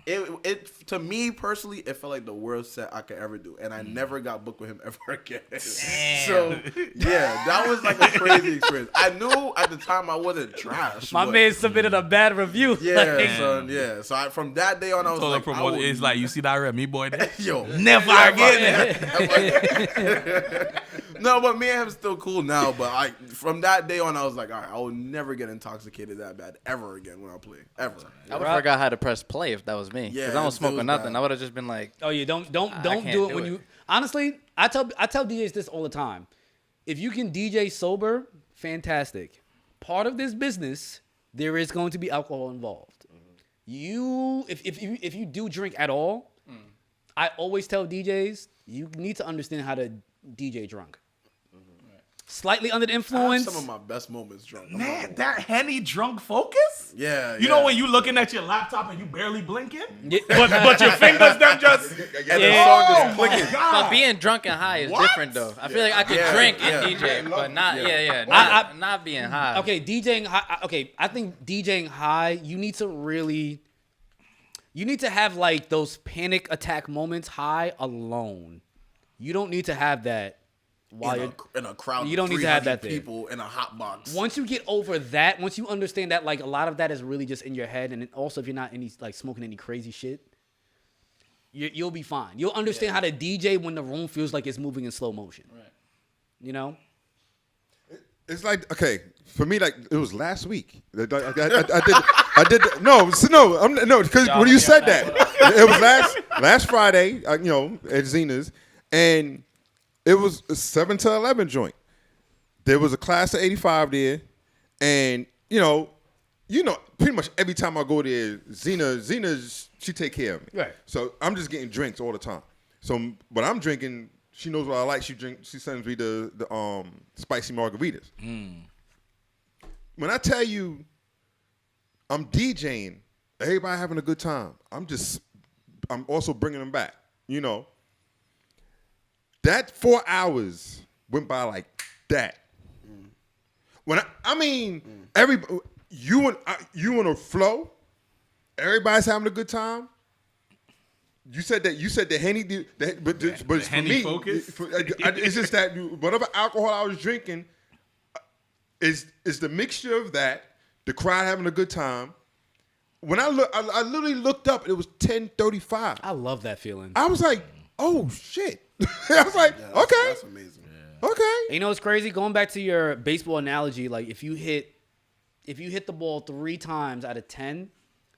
D: it to me personally, it felt like the worst set I could ever do. And I never got booked with him ever again. So, yeah, that was like a crazy experience. I knew at the time I wasn't trash.
C: My man submitted a bad review.
D: Yeah, son, yeah. So from that day on, I was
B: Told
D: like,
B: it's like, you see that Remy boy there?
D: yo,
B: Never again.
D: No, but me and him still cool now. But from that day on, I was like, all right, I will never get intoxicated that bad ever again when I play. Ever.
E: I would have forgot how to press play if that was me.
D: Yeah,
E: Because I don't smoke
D: it
E: or
D: was
E: nothing.
D: bad.
E: I would have just been like,
C: Oh yeah, don't
E: can't
C: do it
E: do
C: when
E: it.
C: you. Honestly, I tell DJs this all the time. If you can DJ sober, fantastic. Part of this business, there is going to be alcohol involved. If you do drink at all, I always tell DJs you need to understand how to DJ drunk. Slightly under the
D: I have
C: influence.
D: some of my best moments drunk. I'm
B: Man,
D: not
B: that Henny drunk focus?
D: Yeah.
B: You know when you looking at your laptop and you barely blinking?
C: Yeah, but your fingers them just.
D: and the song just clicking.
E: but being drunk and high is different though. I feel like I could drink and DJ, but not, not being high.
C: Okay, DJing high. Okay, I think DJing high, you need to have like those panic attack moments high alone. You don't need to have that while you're
D: in a crowd.
C: You don't
D: of
C: need to have
D: 300
C: that there.
D: people in a hot box.
C: Once you get over that, once you understand that like a lot of that is really just in your head, and then also if you're not smoking any crazy shit, you'll be fine. You'll understand how to DJ when the room feels like it's moving in slow motion. Right. You know?
A: It's like, okay, for me, like it was last week. I did. No, because when you said that, it was last Friday. At Zena's, and it was a 7 to 11 joint. There was a class of 85 there, and pretty much every time I go there, Zena, she take care of me.
C: Right.
A: So I'm just getting drinks all the time. So when I'm drinking, she knows what I like. She sends me the spicy margaritas. When I tell you I'm DJing, everybody having a good time. I'm also bringing them back. That 4 hours went by like that. When you in a flow, everybody's having a good time. You said the Henny, but it's for me. It's just that whatever alcohol I was drinking is the mixture of that, the crowd having a good time. When I literally looked up, it was 10:35.
C: I love that feeling.
A: I was like, oh shit. I was like, okay,
D: That's amazing.
A: okay.
C: And you know what's crazy? Going back to your baseball analogy, like if you hit the ball 3 times out of 10,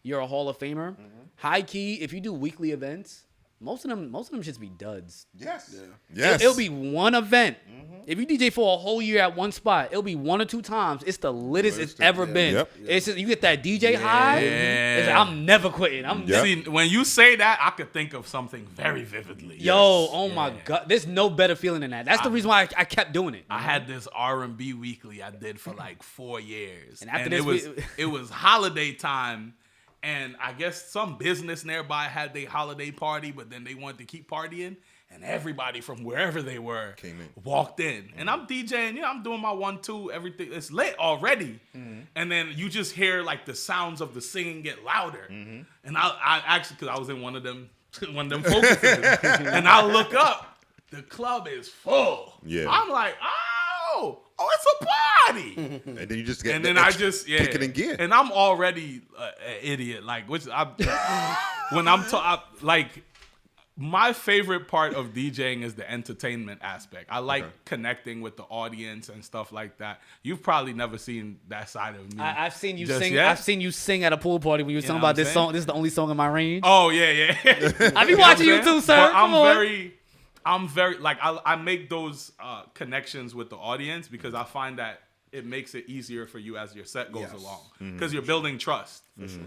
C: you're a Hall of Famer. Mm-hmm. High key, if you do weekly events, most of them should be duds.
A: Yes.
D: Yeah.
A: Yes.
C: It'll be one event. Mm-hmm. If you DJ for a whole year at one spot, it'll be 1 or 2 times. It's the littest it's ever been.
A: Yep.
C: It's just, you get that DJ high. It's like, I'm never quitting.
B: See, when you say that, I could think of something very vividly.
C: My God. There's no better feeling than that. That's the reason why I kept doing it.
B: I had this R&B weekly I did for like 4 years.
C: And after this,
B: it was holiday time. And I guess some business nearby had their holiday party, but then they wanted to keep partying. And everybody from wherever they were walked in. And I'm DJing, I'm doing my 1-2, everything. It's lit already. Mm-hmm. And then you just hear like the sounds of the singing get louder. Mm-hmm. And I actually, because I was in one of them focuses. And I look up, the club is full.
A: Yeah.
B: I'm like, oh, it's a party.
A: And then you just get
B: kick
A: it in gear.
B: And I'm already an idiot. Like, when I'm like, my favorite part of DJing is the entertainment aspect. I like connecting with the audience and stuff like that. You've probably never seen that side of me.
C: I've seen you
B: just
C: sing.
B: yet.
C: I've seen you sing at a pool party when you were talking about this song. This is the only song in my range.
B: Oh yeah.
C: I be watching you too, sir.
B: But I'm very like I make those connections with the audience because I find that it makes it easier for you as your set goes along because you're building trust,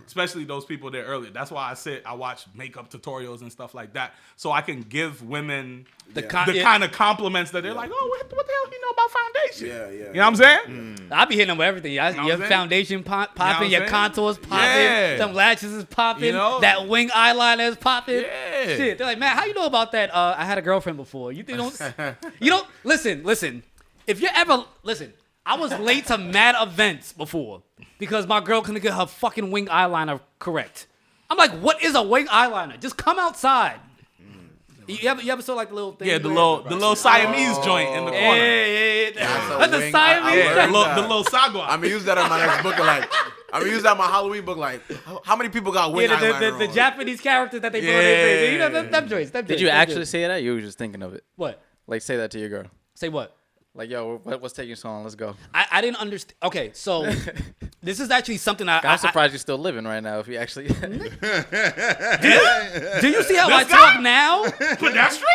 B: especially those people there earlier. That's why I watch makeup tutorials and stuff like that, so I can give women the kind of compliments that they're like, oh, what the hell do you know about foundation?
A: Yeah.
B: You know what I'm saying?
C: I be hitting them with everything. Your foundation popping, your contours popping, them lashes is popping, that wing eyeliner is popping.
B: Yeah.
C: Shit, they're like, man, how you know about that? I had a girlfriend before. You don't listen. If you ever listen. I was late to mad events before because my girl couldn't get her fucking wing eyeliner correct. I'm like, what is a wing eyeliner? Just come outside. You ever saw like the little thing?
B: Yeah, the little Siamese joint in the corner.
C: Yeah. That's the Siamese joint.
B: The little sagwa.
D: I'm gonna use that in my next book. I'm gonna use that in my Halloween book. Like, how many people got wing eyeliner
C: the
D: on?
C: Japanese characters that they put on their face. Them joints.
E: Did you actually say that? You were just thinking of it.
C: What?
E: Like, say that to your girl.
C: Say what?
E: Like, yo, what's taking so long? Let's go.
C: I didn't understand. Okay, so this is actually something I'm
E: surprised you're still living right now. If you actually,
C: do you see how I talk now?
B: Pedestrian?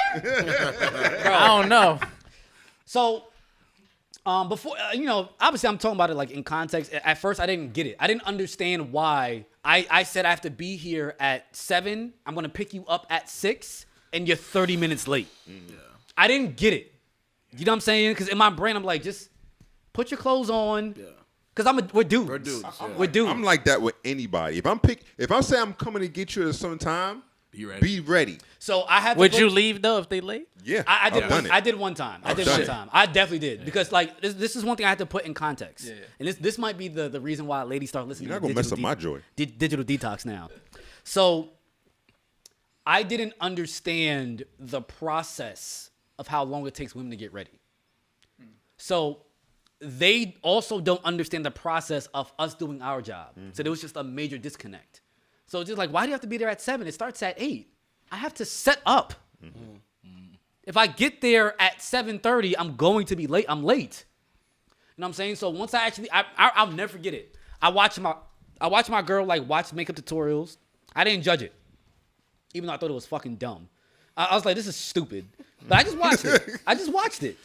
E: I don't know.
C: So, before obviously I'm talking about it like in context. At first, I didn't get it. I didn't understand why I said I have to be here at 7. I'm gonna pick you up at 6, and you're 30 minutes late. Yeah. I didn't get it. You know what I'm saying? Because in my brain, I'm like, just put your clothes on. Yeah. Because we're dudes. We're dudes.
A: I'm like that with anybody. If I say I'm coming to get you at some time, be ready.
C: So I had.
E: Would you leave though if they late?
A: Yeah,
C: I did one time. I definitely did because like this is one thing I had to put in context. Yeah. And this might be the reason why ladies start listening.
A: You're not gonna mess up my joy.
C: Digital Detox now. So I didn't understand the process of how long it takes women to get ready. So they also don't understand the process of us doing our job. Mm-hmm. So there was just a major disconnect. So it's just like, why do you have to be there at 7? It starts at 8. I have to set up. Mm-hmm. If I get there at 7:30, I'm going to be late. I'm late. what I'm saying? So once I'll never forget it. I watched my girl like watch makeup tutorials. I didn't judge it, even though I thought it was fucking dumb. I was like, this is stupid. But I just watched it. I just watched it.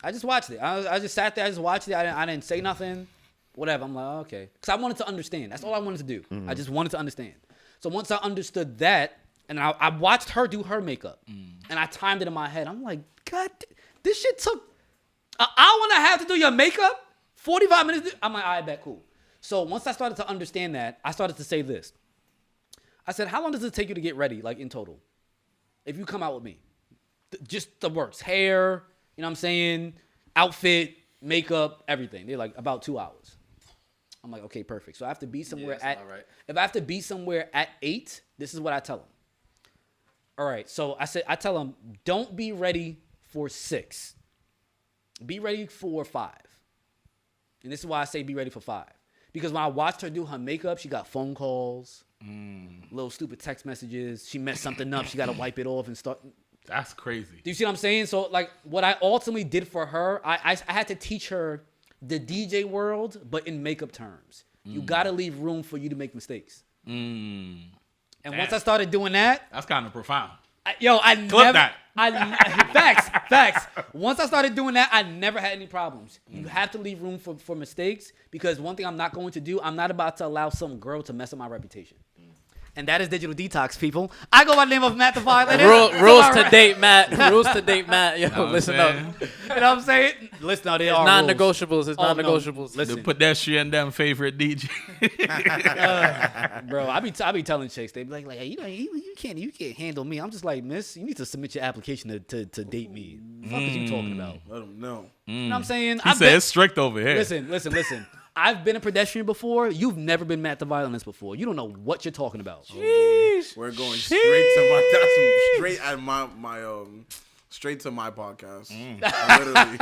C: I just sat there. I just watched it. I didn't say nothing. Whatever. I'm like, oh, okay. Because I wanted to understand. That's all I wanted to do. I just wanted to understand. So once I understood that, and I watched her do her makeup, and I timed it in my head. I'm like, God, this shit took an hour and a half to do your makeup? 45 minutes? I'm like, all right, bet, cool. So once I started to understand that, I started to say this. I said, how long does it take you to get ready, like in total? If you come out with me. Just the works. Hair, you know what I'm saying? Outfit, makeup, everything. They're like about 2 hours. I'm like, okay, perfect. So I have to be somewhere if I have to be somewhere at 8, this is what I tell them. All right, so I tell them, don't be ready for 6. Be ready for 5. And this is why I say be ready for 5. Because when I watched her do her makeup, she got phone calls, little stupid text messages. She messed something up. She got to wipe it off and start.
B: That's crazy.
C: Do you see what I'm saying? So, like, what I ultimately did for her, I had to teach her the DJ world, but in makeup terms. You got to leave room for you to make mistakes. And once I started doing that,
B: that's kind of profound.
C: Facts. Once I started doing that, I never had any problems. You have to leave room for mistakes, because one thing I'm not going to do, I'm not about to allow some girl to mess up my reputation. And that is Digital Detox, people. I go by the name of Matt the Violinist.
E: Rules to date, Matt. Rules to date, Matt. Yo, listen up.
C: You know what I'm saying? Listen, they are
E: non-negotiables. It's non-negotiables.
C: No. Listen,
B: pedestrian them favorite DJ.
C: Bro, I be telling chicks, they be like, hey, you can't handle me. I'm just like, miss, you need to submit your application to date me. What the fuck is you talking about?
D: Let them know.
C: You know what I'm saying?
B: He said it's strict over here.
C: Listen. I've been a pedestrian before. You've never been Matt the Violinist before. You don't know what you're talking about.
D: Jeez. We're going straight to straight to my podcast. Literally.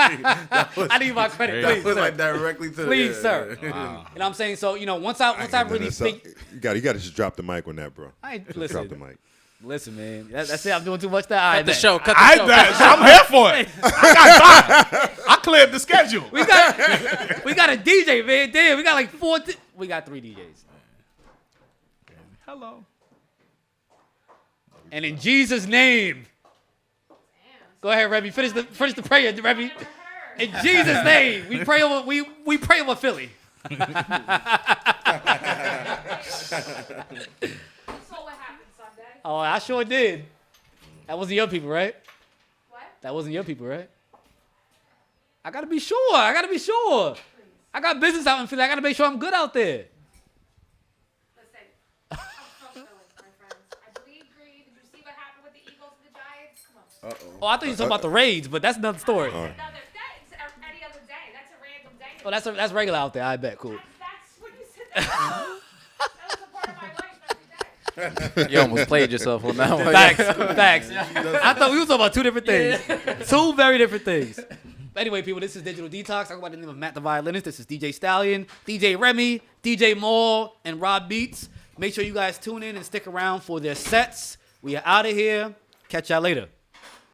C: I need my credit.
D: That was like directly to.
C: Please, sir.
B: Wow.
C: You know what I'm saying? So, once I really think,
A: you got to just drop the mic on that, bro.
C: Listen.
A: Drop the mic.
C: Listen, man. That's it. I'm doing too much. Cut
E: the show.
B: I'm here for it. I got time. I cleared the schedule.
C: We got a DJ, man. Damn, we got like 4. We got 3 DJs.
B: Hello.
C: And in Jesus' name, go ahead, Remy. Finish the prayer, Remy. In Jesus' name, we pray over Philly. Oh, I sure did. That wasn't your people, right?
F: What?
C: That wasn't your people, right? I gotta be sure. Please. I got business out in Philly. I gotta make sure I'm good out there.
F: Listen, I'm from Philly, my friends. I bleed green. Did you see what happened with the Eagles and the Giants? Come on.
C: Oh, I thought you were talking about the raids, but that's another story.
F: That's any other day. That's a random day.
C: Oh, that's regular out there. I bet. Cool.
F: That's what you said. That was a part of my life every day.
E: You almost played yourself on that one.
C: Facts. I thought we were talking about 2 different things. 2 very different things. But anyway, people, this is Digital Detox. I go by the name of Matt the Violinist. This is DJ Stallion, DJ Remy, DJ Maul, and Rob Beats. Make sure you guys tune in and stick around for their sets. We are out of here. Catch y'all later.